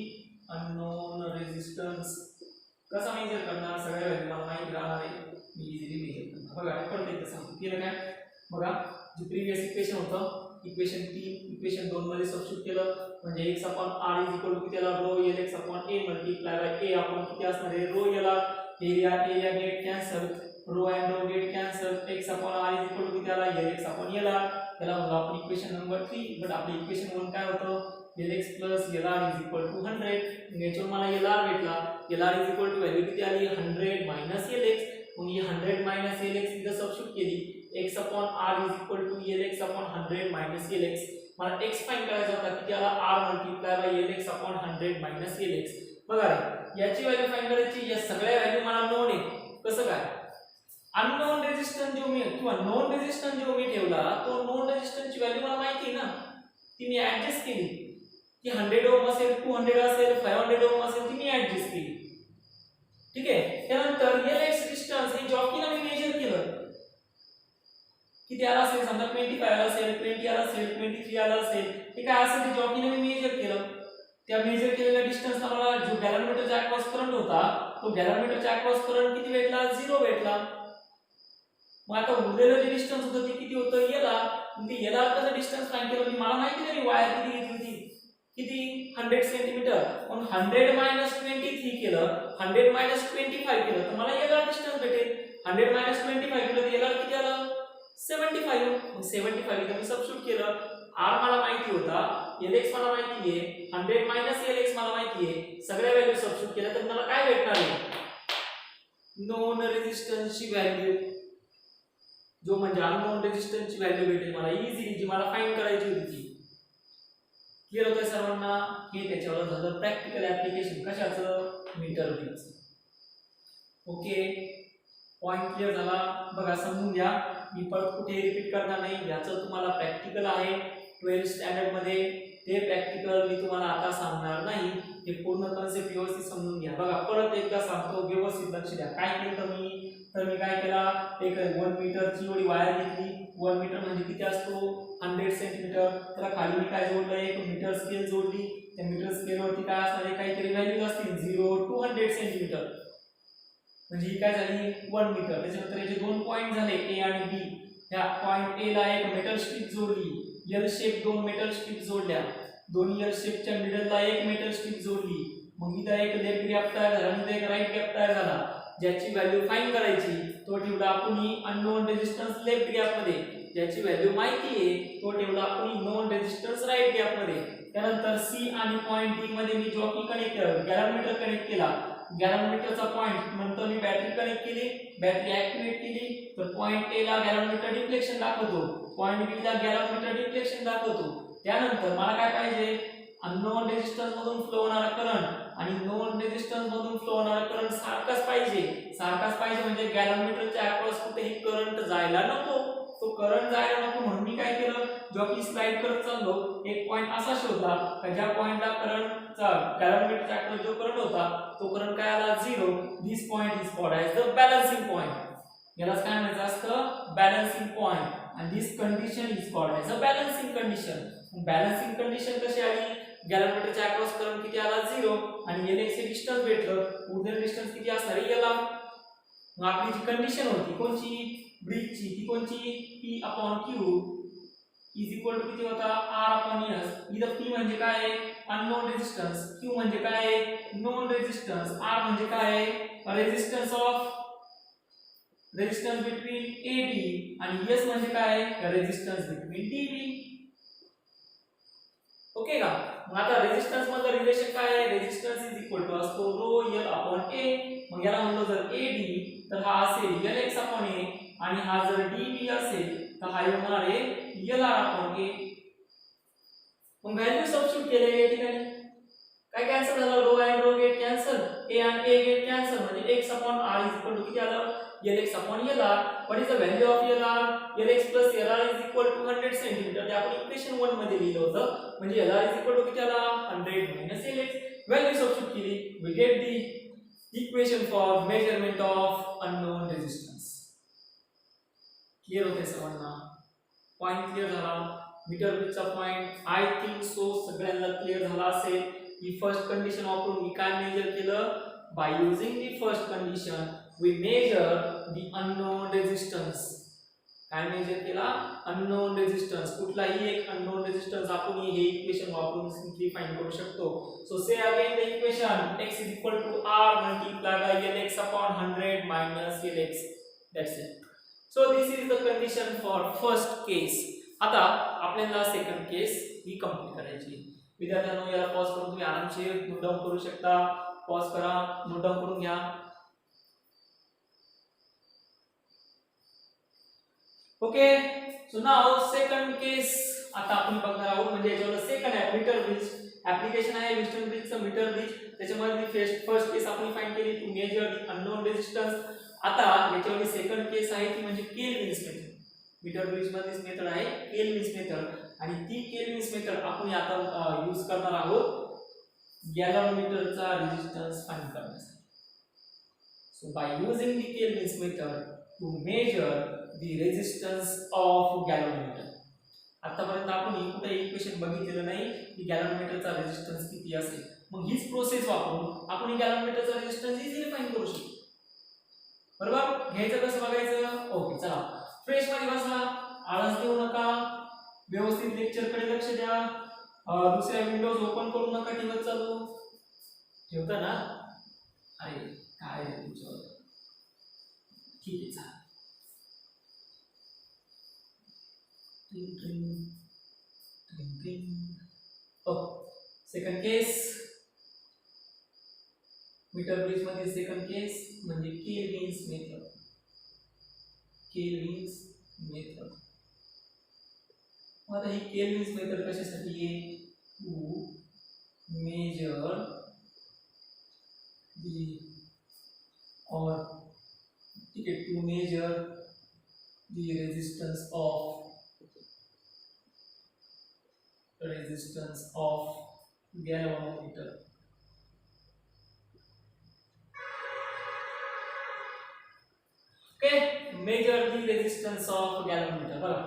unknown resistance. कसा major करणार सगळ्या value मला माहिती राहणार आहे मी इझिली मेजर करणार बघा आपण ते कसं केलं काय बघा जे प्रीवियस इक्वेशन होतं इक्वेशन 3 इक्वेशन 2 मध्ये सबस्टिट्यूट केलं म्हणजे x upon r is equal to किती आला row lx upon a multiply by a आपण किती असणार आहे रो याला area get cancel rho and rho get cancel x upon r is equal to किती आला lx upon l त्याला म्हणू आपण इक्वेशन नंबर 3 बट आपले इक्वेशन 1 काय होतं lx plus lr is equal to 100 याच्यावर मला lr भेटला lr is equal to value किती आली 100 minus lx मग ही 100 minus lx इथं सबस्टिट्यूट केली x upon r is equal to lx upon 100 minus lx मला x फाइंड करायचा होता किती आला r multiply by lx upon 100 minus lx बघा रे याची व्हॅल्यू फाइंड करायची या सगळ्या व्हॅल्यू मला नोन आहे कसं काय अननोन रेजिस्टन्स जो मी किंवा नोन रेजिस्टन्स जो मी ठेवला तो नोन रेजिस्टन्स ची व्हॅल्यू मला माहिती आहे ना ती मी ऍडजस्ट केली ती 100 ओम असेल 200 असेल 500 ओम असेल ती मी ऍडजस्ट केली ठीक आहे त्यानंतर lx डिस्टन्स हे जॉकीला मी मेजर केलं किती आला असेल समजा 25 आला असेल 20 आला असेल 23 आला असेल हे काय असेल ते जॉकीने मी मेजर केलं त्या मेजर केलेल्या डिस्टन्सला मला जो गॅलनमीटरचा अक्रॉस करंट होता तो गॅलनमीटरचा अक्रॉस करंट किती भेटला 0 भेटला मग आता उरलेलं जे डिस्टन्स होतं ते किती होतं याला म्हणजे याला कसं डिस्टन्स फाइंड केलं मी मला माहिती नाही वायर किती घेतली होती किती 100 सेंटीमीटर पण 100 23 केलं 100 25 केलं तर मला याला डिस्टन्स भेटेल 100 25 केलं तर याला किती आलं 75 मग 75 इथं मी सबस्टिट्यूट केलं r मला माहिती होता lx मला माहिती आहे 100 lx मला माहिती आहे सगळ्या व्हॅल्यू सबस्टिट्यूट केल्या तर मला काय भेटणार आहे नोन रेजिस्टन्स ची व्हॅल्यू जो म्हणजे अननोन रेजिस्टन्स ची व्हॅल्यू भेटेल मला इझिली जी मला फाइंड करायची होती ती क्लियर होतंय सर्वांना हे त्याच्यावर झालं प्रॅक्टिकल ऍप्लिकेशन कशाचं मीटर रीडिंगचं ओके पॉइंट क्लियर झाला बघा समजून घ्या मी परत कुठे रिपीट करणार नाही याचं तुम्हाला प्रॅक्टिकल आहे 12th स्टँडर्ड मध्ये ते प्रॅक्टिकल मी तुम्हाला आता सांगणार नाही हे पूर्ण कन्सेप्ट व्यवस्थित समजून घ्या बघा परत एकदा सांगतो व्यवस्थित लक्ष द्या काय केलं मी काय केला एक 1 मीटरची एवढी वायर घेतली 1 मीटर म्हणजे किती असतो 100 सेंटीमीटर त्याला खाली मी काय जोडलं एक मीटर स्केल जोडली त्या मीटर स्केलवरती काय असणार आहे काहीतरी व्हॅल्यूज असतील 0 to 100 सेंटीमीटर म्हणजे ही काय झाली 1 मीटर त्याच्यानंतर याचे दोन पॉइंट झाले ए आणि बी ह्या पॉइंट ए ला एक मेटल स्ट्रिप जोडली एल शेप दोन मेटल स्ट्रिप जोडल्या दोन्ही एल शेपच्या मिडलला एक मेटल स्ट्रिप जोडली मग इथं एक लेफ्ट गॅप तयार झाला आणि एक राईट गॅप तयार झाला ज्याची व्हॅल्यू फाइंड करायची तो ठेवला आपण अननोन रेजिस्टन्स लेफ्ट गॅप मध्ये ज्याची व्हॅल्यू माहिती आहे तो ठेवला आपण नोन रेजिस्टन्स राईट गॅप मध्ये त्यानंतर सी आणि पॉइंट डी मध्ये मी जॉकी कनेक्ट गॅलनमीटर कनेक्ट केला गॅलनमीटरचा पॉइंट नंतर मी बॅटरी कनेक्ट केली बॅटरी ऍक्टिव्हेट केली तर पॉइंट ए ला गॅलनमीटर डिफ्लेक्शन दाखवतो पॉइंट बी ला गॅलनमीटर डिफ्लेक्शन दाखवतो त्यानंतर मला काय पाहिजे अननोन रेजिस्टन्स मधून फ्लो होणारा करंट आणि नोन रेजिस्टन्स मधून फ्लो होणारा करंट सारखाच पाहिजे म्हणजे गॅलनमीटरच्या अक्रॉस कुठेही करंट जायला नको तो करंट जायला नको म्हणून मी काय केलं जॉकी स्लाइड करत चाललो एक पॉइंट असा शोधला की ज्या पॉइंटला करंटचा गॅलनमीटरच्या अक्रॉस जो करंट होता तो करंट काय आला 0 this point is called as the balancing point यालाच काय म्हणायचं असतं बॅलन्सिंग पॉइंट आणि this condition is called as a balancing condition balancing condition कशी आली गॅलनमीटरच्या अक्रॉस करंट किती आला 0 आणि lx चे डिस्टन्स भेटलं उरलेलं डिस्टन्स किती असणार आहे याला मग आपली जी कंडिशन होती कोणची ब्रिजची ती कोणची P/Q इज इक्वल टू किती होता R/S इथं P म्हणजे काय आहे अननोन रेजिस्टन्स Q म्हणजे काय आहे नोन रेजिस्टन्स R म्हणजे काय आहे resistance of resistance between AB आणि S म्हणजे काय रेझिस्टन्स बिटवीन DB. ओके का? मग आता रेझिस्टन्स मधलं रिलेशन काय आहे रेझिस्टन्स इज इक्वल टू असतो रो L अपॉन A. मग याला म्हणलो जर AD तर हा असेल LX अपॉन A आणि हा जर DB असेल तर हा होणार आहे LR अपॉन A. मग व्हॅल्यू सबस्टिट्यूट केले या ठिकाणी काय कॅन्सल झालं रो आणि रो गेट कॅन्सल A आणि A गेट कॅन्सल म्हणजे x upon R is equal to किती आलं LX upon LR. What is the value of LR LX plus LR is equal to 100 centimetre. ते आपण equation 1 मध्ये लिहिलं होतं म्हणजे LR इज इक्वल टू किती आला 100 मायनस LX. व्हॅल्यू सबस्टिट्यूट केली we get the equation for measurement of unknown resistance. Clear होते सर्वांना पॉइंट क्लियर झाला मीटर ब्रिजचा पॉइंट आय थिंक सो सगळ्यांना क्लियर झाला असेल. ही फर्स्ट कंडिशन वापरून मी काय मेजर केलं by using the first condition we measure the unknown resistance. काय मेजर केला अननोन रेझिस्टन्स कुठलाही एक अननोन रेझिस्टन्स आपण हे इक्वेशन वापरून सिंपली फाइंड करू शकतो. So say again the equation x is equal to r multiplied by lx upon 100 minus lx. That's it. So this is the condition for first case. आता आपल्याला second केस ही complete करायची. विद्यार्थ्यांनो याला pause करून तुम्ही आरामशीर नोट डाउन करू शकता. पॉज करा नोट डाउन करून घ्या. Okay so now second case आता आपण बघणार आहोत म्हणजे याच्यावर सेकंड आहे मीटर ब्रिज ऍप्लिकेशन आहे विस्टन ब्रिजचं मीटर ब्रिज. त्याच्यामध्ये फर्स्ट केस आपण फाइंड केली to measure the unknown resistance. आता याच्यावर सेकंड केस आहे ती म्हणजे केल्विन्स मेथड. मीटर ब्रिज मध्येच मेथड आहे केल्विन्स मेथड आणि ती केल्विन्स मेथड आपण आता यूज करणार आहोत गॅलव्हॅनोमीटरचा रेझिस्टन्स फाइंड करण्यासाठी. So by using the Kelvin's method to measure the resistance of galvanometer. आतापर्यंत आपण कुठे इक्वेशन बघितलेलं नाही की गॅलव्हॅनोमीटरचा रेझिस्टन्स किती असेल. मग हीच प्रोसेस वापरून आपण गॅलव्हॅनोमीटरचा रेझिस्टन्स इझिली फाइंड करू शकतो. बरोबर घ्यायचं कसं बघायचं. ओके चला फ्रेश मध्ये बसा आळस घेऊ नका व्यवस्थित लेक्चर कडे लक्ष द्या. दुसऱ्या विंडोज ओपन करू नका टीव्ही चालू ठेवता ना. अरे काय तुमचं ठीक आहे चला. सेकंड केस मीटर ब्रिज मध्ये सेकंड केस म्हणजे केल्विन्स मेथड. केल्विन्स मेथड आता ही केल्विन्स मेथड कशासाठी आहे टू मेजर दी और ठीक है to measure the resistance of galvanometer. Okay measure the resistance of galvanometer. बघा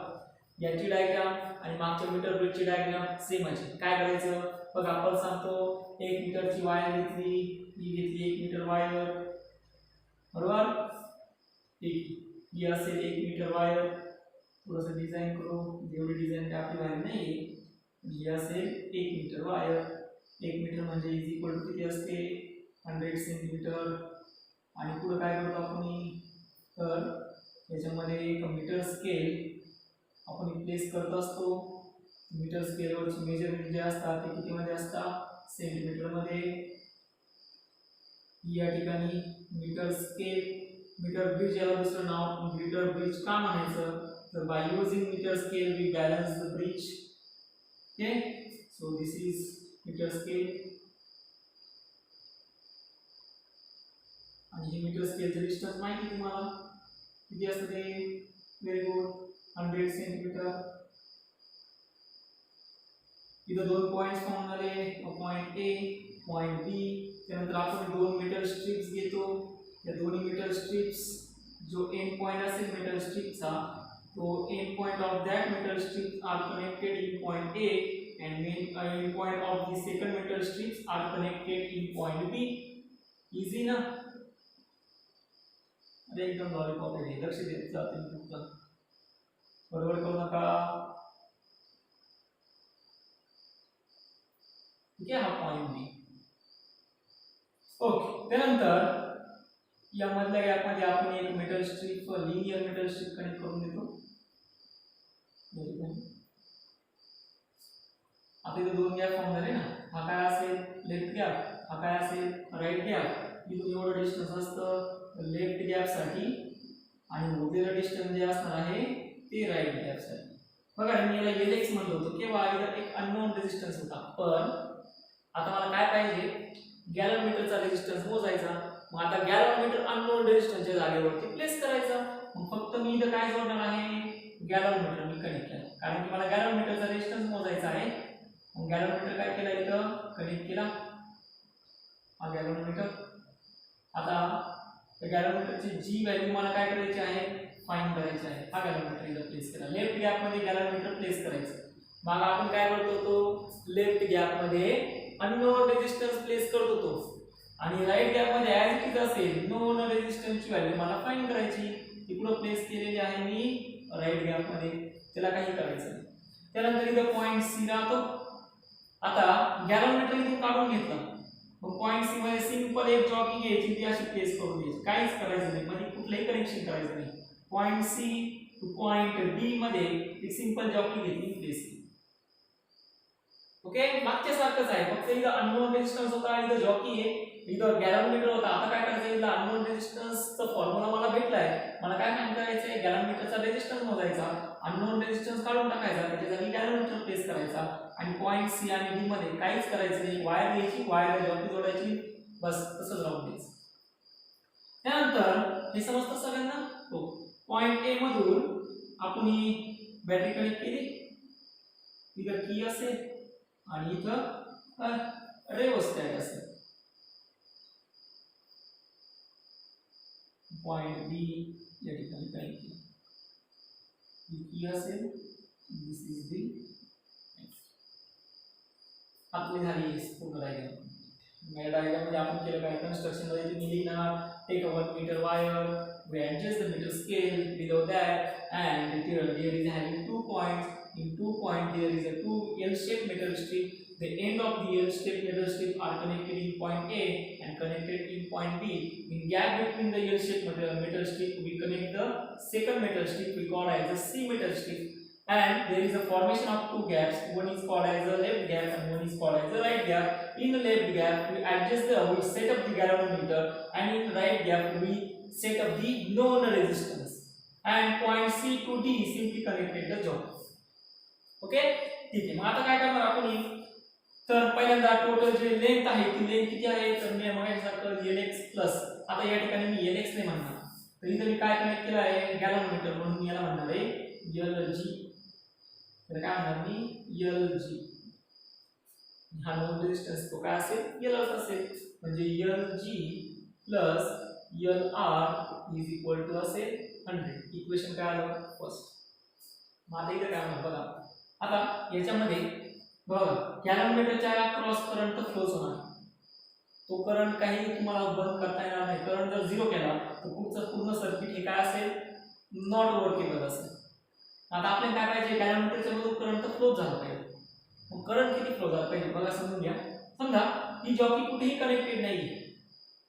याची डायग्राम आणि मागच्या मीटर ब्रिजची डायग्राम सेम आहे. काय करायचं बघा आपण सांगतो 1 मीटरची वायर घेतली ही घेतली 1 मीटर वायर बरोबर. ही असेल 1 मीटर वायर. थोडंसं डिझाइन करू जेवढी डिझाइन आपली वायर नाही ही असेल 1 मीटर वायर. 1 मीटर म्हणजे इज इक्वल टू किती असते 100 सेंटीमीटर. आणि पुढे काय करतो आपण तर याच्यामध्ये एक मीटर स्केल आपण प्लेस करत असतो. मीटर स्केलवरची मेजरमेंट जे असतात ते किती मध्ये असतात सेंटीमीटर मध्ये. या ठिकाणी मीटर स्केल मीटर ब्रिज याला दुसरं नाव मीटर ब्रिज का म्हणायचं तर by using metre scale we balance the bridge. Okay, so this is meter scale आणि ही मीटर स्केलचे डिस्टन्स माहिती तुम्हाला किती असतं ते व्हेरी गुड 100 सेंटीमीटर. इथं दोन पॉइंट्स फाउंड झाले पॉइंट ए पॉइंट बी. त्यानंतर आपण 2 मीटर स्ट्रिप्स घेतो. त्या दोन्ही मीटर स्ट्रिप्स जो एंड पॉइंट असेल मीटर स्ट्रिपचा तो end point of that meter strips are connected in point A and main end point of the second meter strips are connected in point B. Easy ना. अरे एकदम lollipop आहे लक्ष देत जा तुम्ही फक्त बरोबर करू नका. ठीक आहे हा पॉइंट बी. ओके त्यानंतर या मधल्या गॅप मध्ये आपण एक metal strip linear metal strip connect करून देतो. आता इथे दोन गॅप फॉर्म झाले ना. हा काय असेल लेफ्ट गॅप, हा काय असेल राईट गॅप. इथून एवढं डिस्टन्स असतं लेफ्ट गॅप साठी आणि उरलेलं डिस्टन्स जे असणार आहे ते राईट गॅप साठी. बघा मी याला LX म्हणलं होतं केव्हा इथं एक अननोन रेजिस्टन्स होता. पण आता मला काय पाहिजे गॅलनमीटरचा रेजिस्टन्स मोजायचा. मग आता गॅलनमीटर अननोन रेजिस्टन्सच्या जागेवरती प्लेस करायचा. मग फक्त मी इथं काय जोडणार आहे गॅलनमीटर मी कनेक्ट केला कारण की मला गॅलनमीटरचा रेजिस्टन्स मोजायचा आहे. मग गॅलनमीटर काय केला इथं कनेक्ट केला. हा गॅलनमीटर. आता त्या गॅलनमीटरची जी व्हॅल्यू मला काय करायची आहे फाइंड करायची आहे. हा गॅलनमीटर इथं प्लेस केला. लेफ्ट गॅप मध्ये गॅलनमीटर प्लेस करायचं. मग आपण काय करतो तो लेफ्ट गॅप मध्ये अननोन रेजिस्टन्स प्लेस करत होतो आणि राईट गॅप मध्ये ॲज इट इज असेल नोन रेजिस्टन्सची व्हॅल्यू मला फाइंड करायची. तिकडे प्लेस केलेली आहे मी राईट गॅप मध्ये. त्याला काही करायचं नाही. त्यानंतर इथं पॉइंट सी राहतो. आता गॅलनमीटर इथून काढून घेतलं. मग पॉइंट सी मध्ये सिंपल एक जॉकी घ्यायची ती अशी प्लेस करून द्यायची. काहीच करायचं नाही मध्ये कुठलंही कनेक्शन करायचं नाही. Point C to point D मध्ये एक सिंपल जॉकी घेतली प्लेस केली. ओके मागच्या सारखंच आहे फक्त इथं अननोन रेजिस्टन्स होता इथं जॉकी आहे इथं गॅलनमीटर होता. आता काय करायचं इथं अननोन रेजिस्टन्सचा फॉर्म्युला मला भेटलाय. मला काय फाइंड करायचंय गॅलनमीटरचा रेजिस्टन्स मोजायचा. अननोन रेजिस्टन्स काढून टाकायचा त्याच्या जागी गॅलनमीटर प्लेस करायचा आणि पॉइंट सी आणि डी मध्ये काहीच करायचं नाही. वायर घ्यायची वायरला जॉकी जोडायची बस तसंच राहून द्यायचं. त्यानंतर हे समजतं सगळ्यांना. हो पॉइंट ए मधून आपण ही बॅटरी कनेक्ट केली. इथं की असेल आणि इथं रेओस्टॅट असेल. पॉइंट बी या ठिकाणी कनेक्ट केली. ही की असेल दिस इज दी आपली झाली पूर्ण डायग्राम. या डायग्राम मध्ये आपण केलं काय कन्स्ट्रक्शन मध्ये तुम्ही लिहिणार take a 1 metre wire we adjust the meter scale below that and there is having 2 points. In 2 points there is a 2 L-shaped metal strip. The end of the L-shaped metal strip are connected in point A and connected in point B. In gap between the L-shaped metal strip we connect the second metal strip we call as the C metal strip. And there is a formation of 2 gaps. One is called as the left gap and one is called as the right gap. In the left gap we set up the galvanometer and in right gap we set up the known resistance and point C to D simply connected the joint. Okay ठीक आहे. मग आता काय करणार आपण तर पहिल्यांदा total जे लेंथ आहे ती लेंथ किती आहे तर मी म्हणायसारखं Lx प्लस. आता या ठिकाणी मी Lx नाही म्हणणार तर इथे मी काय कनेक्ट केलं आहे गॅलनोमीटर म्हणून मी याला म्हणणार आहे Lg. तर काय म्हणणार मी Lg. हा नोन रेजिस्टन्स तो काय असेल Lx असेल म्हणजे Lg plus Lr is equal to असेल 100. इक्वेशन काय आलं फर्स्ट. मग आता इथे काय म्हणणार बघा. आता याच्यामध्ये बघा गॅलनमीटरच्या क्रॉस करंट फ्लोज होणार. तो करंट काही तुम्हाला बंद करता येणार नाही. करंट जर झिरो केला तर पुढचं पूर्ण सर्किट हे काय असेल नॉट वर्केबल असेल. आता आपल्याला काय पाहिजे गॅलनमीटरच्या मधून करंट फ्लो झाला पाहिजे. मग करंट किती फ्लो झाला पाहिजे बघा समजून घ्या. समजा ही जॉकी कुठेही कनेक्टेड नाहीये.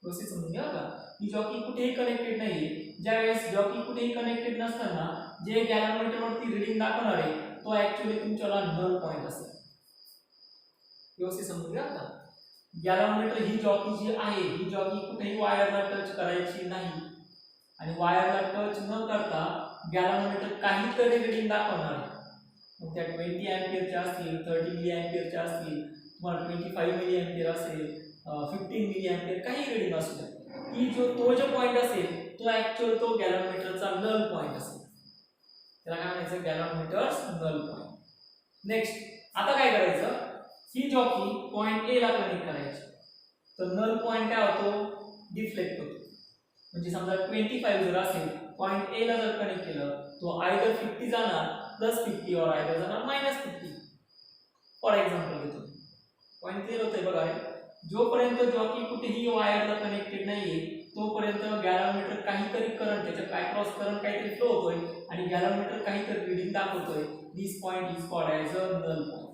प्रोसेस समजून घ्या बघा. ही जॉकी कुठेही कनेक्टेड नाहीये. ज्यावेळेस जॉकी कुठेही कनेक्टेड नसताना जे गॅलनमीटर वरती रीडिंग दाखवणार आहे तो ऍक्च्युअली तुमच्याला नल पॉइंट असेल. व्यवस्थित समजून घ्या का. गॅलनमीटर ही जॉकी जी आहे ही जॉकी कुठेही वायरला टच करायची नाही आणि वायरला टच न करता गॅलनमीटर काहीतरी रीडिंग दाखवणार आहे. मग त्या 20 एम्पियरच्या असतील 30 मिली एम्पियरच्या असतील तुम्हाला 25 मिली एम्पियर असेल 15 मिली एम्पियर काही रीडिंग असू द्या. ती तो जो पॉइंट असेल तो ऍक्च्युअल तो गॅलनमीटरचा नल पॉइंट असेल. त्याला काय म्हणायचं गॅलनमीटर्स नल पॉइंट. नेक्स्ट आता काय करायचं ही जॉकी पॉइंट ए ला कनेक्ट करायची. तर नल पॉइंट काय होतो डिफ्लेक्ट होतो. म्हणजे समजा 25 जर असेल पॉइंट ए ला जर कनेक्ट केलं तो आयदर 50 जाणार +50 और आयदर जाणार -50. फॉर एक्झाम्पल घेतो पॉइंट क्लियर होतंय बघा. जोपर्यंत जॉकी कुठेही वायरला कनेक्टेड नाहीये तोपर्यंत गॅलनमीटर काहीतरी करंट त्याच्या काय क्रॉस करंट काहीतरी फ्लो होतोय आणि गॅलनमीटर काहीतरी रीडिंग दाखवतोय. This point is called as a null point.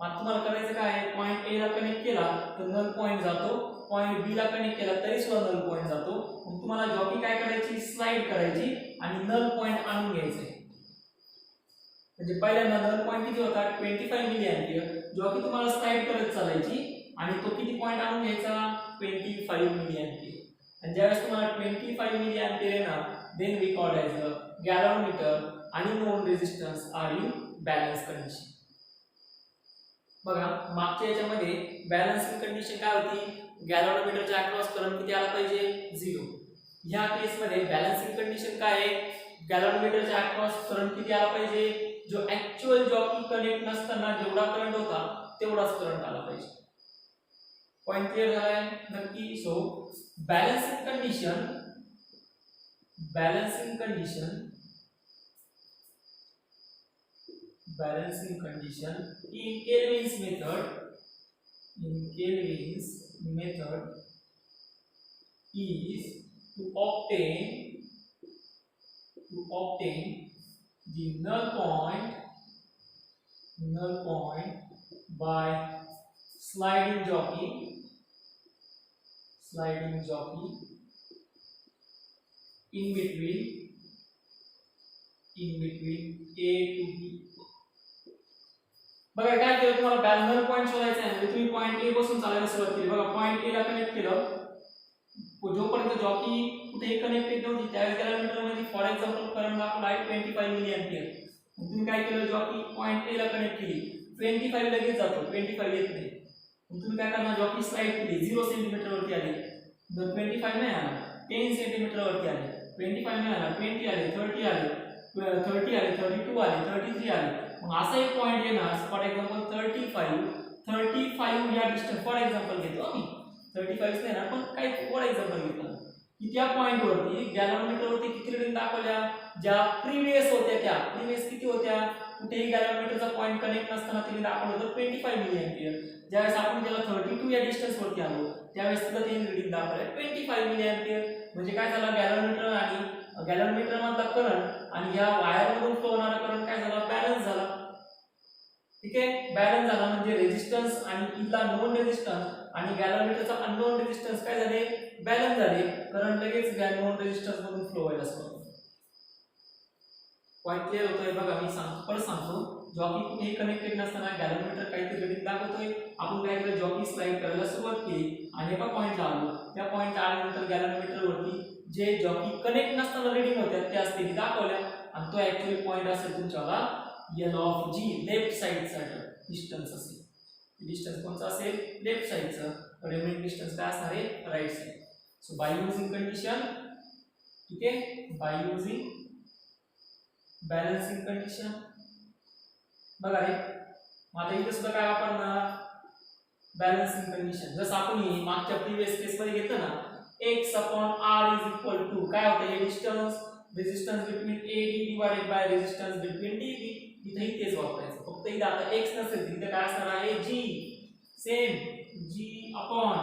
मग तुम्हाला करायचं काय आहे, पॉईंट ए ला कनेक्ट केला तर नल पॉईंट जातो, पॉईंट बी ला कनेक्ट केला तरी सुद्धा नल पॉईंट जातो. मग तुम्हाला जॉकी काय करायची, स्लाइड करायची आणि नल पॉईंट आणून घ्यायचे. म्हणजे पहिल्यांदा नल पॉईंट किती होता, 25 मिली एंपियर. जॉकी तुम्हाला स्लाइड करत चालायची आणि तो किती पॉईंट आणून घ्यायचा, 25 मिली एंपियर. आणि ज्यावेळेस तुम्हाला 25 मिली एंपियर येणार, then we call as a galvanometer आणि known resistance are in balance condition. बघा मागच्या याच्यामध्ये बॅलन्सिंग कंडिशन काय होती, गॅलोमीटरच्या अक्रॉस करंट किती आला पाहिजे, 0. ह्या केस मध्ये बॅलन्सिंग कंडिशन काय आहे, गॅलोमीटरच्या अक्रॉस करंट किती आला पाहिजे, जो ऍक्च्युअल जॉकी कनेक्ट नसताना जेवढा करंट होता तेवढाच करंट आला पाहिजे. पॉइंट क्लियर झालाय नक्की. So balancing condition in Kelvin's method is to obtain the null point by sliding jockey in between A to B. बघा काय केलं, तुम्हाला बॅलन्स पॉईंट शोधायचा आहे. तुम्ही पॉईंट ए पासून चालायला सुरुवात केली. बघा पॉईंट ए ला कनेक्ट केलं, जोपर्यंत जॉकी कुठेही कनेक्टेड नव्हती त्यावेळेस गॅलोमीटर मध्ये फॉर एक्झाम्पल करंट दाखवला आहे 25 मिली एंपियर. तुम्ही काय केलं, जॉकी पॉईंट ए ला कनेक्ट केली, 25 लगेच जातो, 25 येत नाही. तुम्ही काय करणार, जॉकी स्लाइड केली, 0 सेंटीमीटर वरती आली, 25 नाही आला, 10 सेंटीमीटर वरती आले, 25 नाही आला, 20 आले, 30 आले, 32 आले, 33 आले. मग असा एक पॉइंट येणार, फॉर एक्झाम्पल 35 या डिस्टन्स, फॉर एक्झाम्पल घेतो आम्ही 35 नाही ना, पण काही फॉर एक्झाम्पल घेतो की त्या पॉइंट वरती गॅलोमीटर वरती किती रीडिंग दाखवल्या, ज्या प्रीवियस होत्या त्या प्रीवियस किती होत्या, कुठेही गॅलोमीटरचा पॉइंट कनेक्ट नसताना तिने दाखवलं होतं 25 मिली एंपियर. ज्यावेळेस आपण त्याला 32 या डिस्टन्स वरती आलो त्यावेळेस तिला तीन रीडिंग दाखवल्या 25 मिली एंपियर. म्हणजे काय झालं, गॅलोमीटर मधला करंट आणि या वायर मधून फ्लो होणारा करंट काय झाला, बॅलन्स झाला. ठीक आहे, बॅलन्स झाला म्हणजे रेझिस्टन्स आणि इथला नोन रेझिस्टन्स आणि गॅलोमीटरचा अननोन रेझिस्टन्स काय झाले, बॅलन्स झाले. करंट लगेच नोन रेझिस्टन्स मधून फ्लो व्हायला सुरुवात झाली. पॉइंट क्लियर होतोय. बघा मी परत सांगतो, जॉकी कुठेही कनेक्टेड नसताना गॅलोमीटर काहीतरी रीडिंग दाखवतोय, आपण काय केलं, जॉकी स्लाइड करायला सुरुवात केली आणि एका पॉइंटला आलो. त्या पॉइंटला आल्यानंतर गॅलोमीटर वरती जे जॉकी कनेक्ट नसताना रीडिंग होत्या त्या स्थिती दाखवल्या आणि तो ऍक्च्युअली पॉइंट असेल तुमच्याला L ऑफ G, लेफ्ट साइडचा डिस्टन्स असेल. डिस्टन्स कोणता असेल, लेफ्ट साइडचा. रिमेनिंग डिस्टन्स काय असणार आहे, right side. So by using condition, ठीक आहे, बाय यूजिंग बॅलन्सिंग कंडिशन. बघा रे, आता इथे सुद्धा काय वापरणार, बॅलन्सिंग कंडिशन. जसं आपण मागच्या प्रीवियस केस मध्ये घेतलं ना, x upon r is equal to काय होतं, हे distance resistance between AD divided by resistance between DB. इथेही तेच वापरायचं, फक्त इथे आता x नसेल तिथे काय असणार आहे, g. Same g upon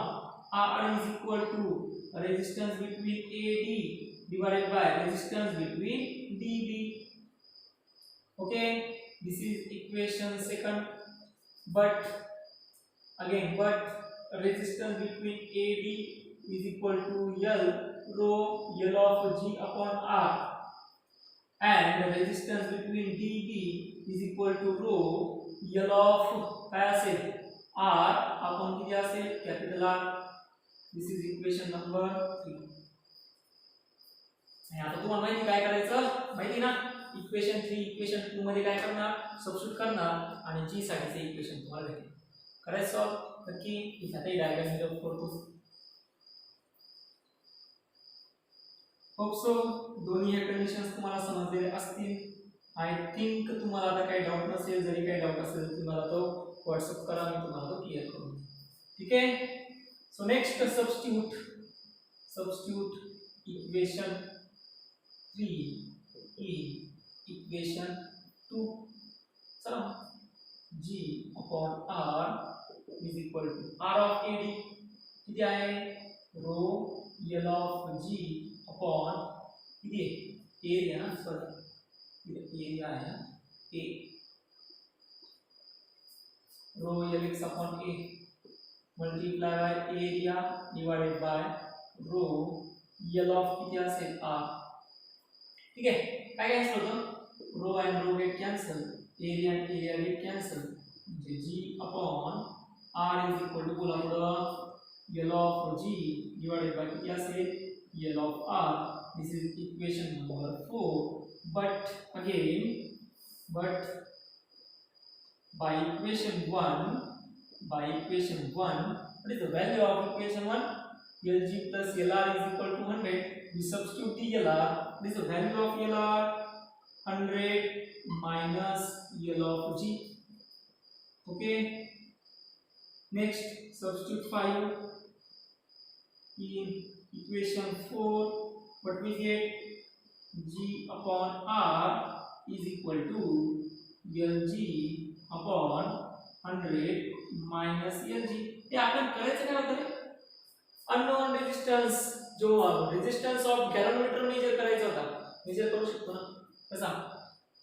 r is equal to resistance between AD divided by resistance between DB. Okay, this is equation second. But resistance between AD is equal to L of G upon R, and the resistance between DB is equal to L of काय असेल, R upon किती असेल, capital R. This is equation number 3. आणि आता तुम्हाला माहिती काय करायचं, माहिती ना, इक्वेशन 3 इक्वेशन 2 मध्ये काय करणार, सबस्टिट्यूट करणार आणि जी साठीचे इक्वेशन तुम्हाला भेटेल. करायचं सॉल्व नक्की. इथे डायग्राम मी करतो. होप सो दोन्ही हे कंडिशन्स तुम्हाला समजलेले असतील. आय थिंक तुम्हाला आता काही डाऊट नसेल. जरी काही डाऊट असेल तर तुम्हाला तो व्हॉट्सअप करा, मी तुम्हाला तो क्लिअर करू. ठीक आहे. So next substitute equation 3 in equation 2. चला, G upon R is equal to R of AD किती आहे, rho L of G upon किती आहे, एरिया ना, सॉरी एरिया आहे A. rho Lx upon A multiply by area divided by rho L of किती असेल R. ठीक आहे, काय कॅन्सल होतं, रो आणि रो गेट कॅन्सल, एरिया आणि एरिया गेट कॅन्सल, म्हणजे G upon R is equal to बोला पुढं L of G divided by किती असेल L of R. This is equation number 4. But again, but by equation 1, what is the value of equation 1? Lg plus Lr is equal to 100. We substitute the Lr. What is the value of Lr? 100 minus L of G. Okay. Next, substitute 5 in equation 4. What we get? G upon R is equal to Lg upon 100 minus Lg. हे आपण करायचं काय होतं, unknown resistance जो resistance of galvanometer major करायचा होता, major करू शकतो ना कसा,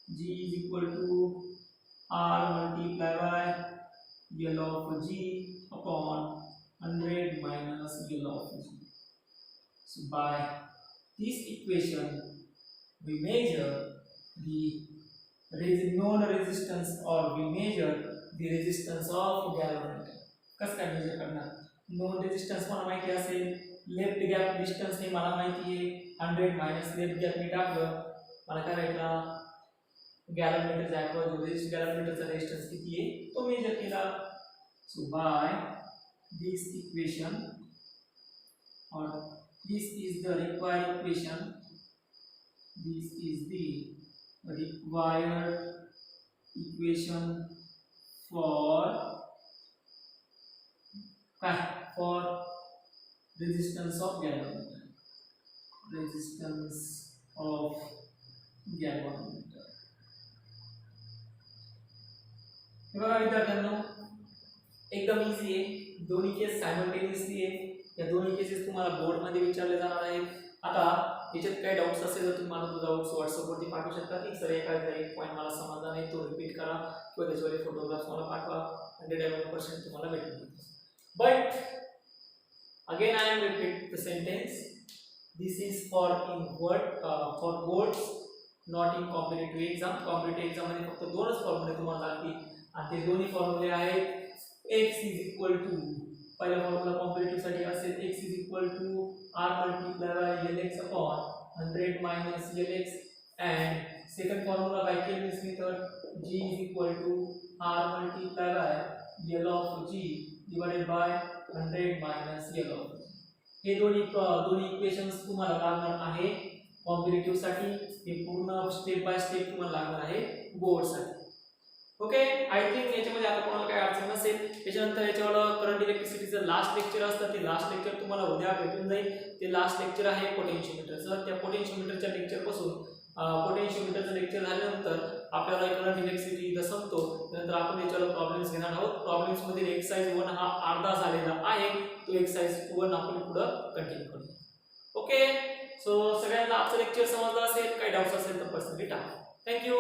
G is equal to R multiply by L of G upon 100 minus L of G. So by this equation we measure the known resistance or we measure the resistance of galvanometer. कसं काय major करणार, non resistance मला माहिती असेल, left gap distance हे मला माहिती आहे 100 मायनस लेफ्ट गॅप मी टाकलं, मला काय भेटला गॅलोमीटरचा अक्रॉस जो गॅलोमीटरचा रेजिस्टन्स किती आहे तो मेजर केला. So by this equation or this is the required equation, this is the required equation for resistance of galvanometer, resistance of galvanometer. हे बघा विद्यार्थ्यांनो, एकदम इझी आहे, दोन्ही केस सायमल्टेनियसली आहे, या दोन्ही केसेस तुम्हाला बोर्ड मध्ये विचारले जाणार आहेत. आता याच्यात काय डाउट्स असेल तर तुम्ही मला डाउट्स WhatsApp वरती पाठवू शकता की सर एखादा एक पॉईंट मला समजला नाही तो रिपीट करा किंवा त्याच्यावर फोटोग्राफ्स मला पाठवा, 100% तुम्हाला भेटून जाईल. But again I am repeat the sentence, this is for boards not in competitive exam. Competitive exam मध्ये फक्त दोनच फॉर्म्युले तुम्हाला लागतील आणि ते दोन्ही फॉर्म्युले आहेत x इज इक्वल टू, पहिला फॉर्म्युला कॉम्पिटिटिव्ह साठी असेल x is equal to r multiply by lx upon 100 minus lx and second formula by Kelvin's method, g is equal to r multiplied by L of g divided by 100 minus L of g. हे दोन्ही equations तुम्हाला लागणार आहे competitive साठी, हे पूर्ण step by step तुम्हाला लागणार आहे बोर्ड साठी. ओके, आय थिंक याच्यामध्ये आता कोणाला काही अडचण नसेल. त्याच्यानंतर याच्यावर करंट इलेक्ट्रिसिटीचं लास्ट लेक्चर असतं, ते लास्ट लेक्चर तुम्हाला उद्या भेटून जाईल. ते लास्ट लेक्चर आहे पोटेन्शियोमीटरचं. त्या पोटेन्शियोमीटरच्या लेक्चरपासून पोटेन्शियोमीटरचं लेक्चर झाल्यानंतर आपल्याला करंट इलेक्ट्रिसिटी इथं संपतो. त्यानंतर आपण याच्यावर प्रॉब्लेम्स घेणार आहोत. प्रॉब्लेम्समध्ये एक्सरसाइज 1 हा अर्धा झालेला आहे, तो एक्सरसाइज 1 आपण पुढं कंटिन्यू करूया. ओके, सो सगळ्यांना आजचं लेक्चर समजलं असेल, काही डाऊट्स असेल तर पर्सनली टाका. थँक्यू.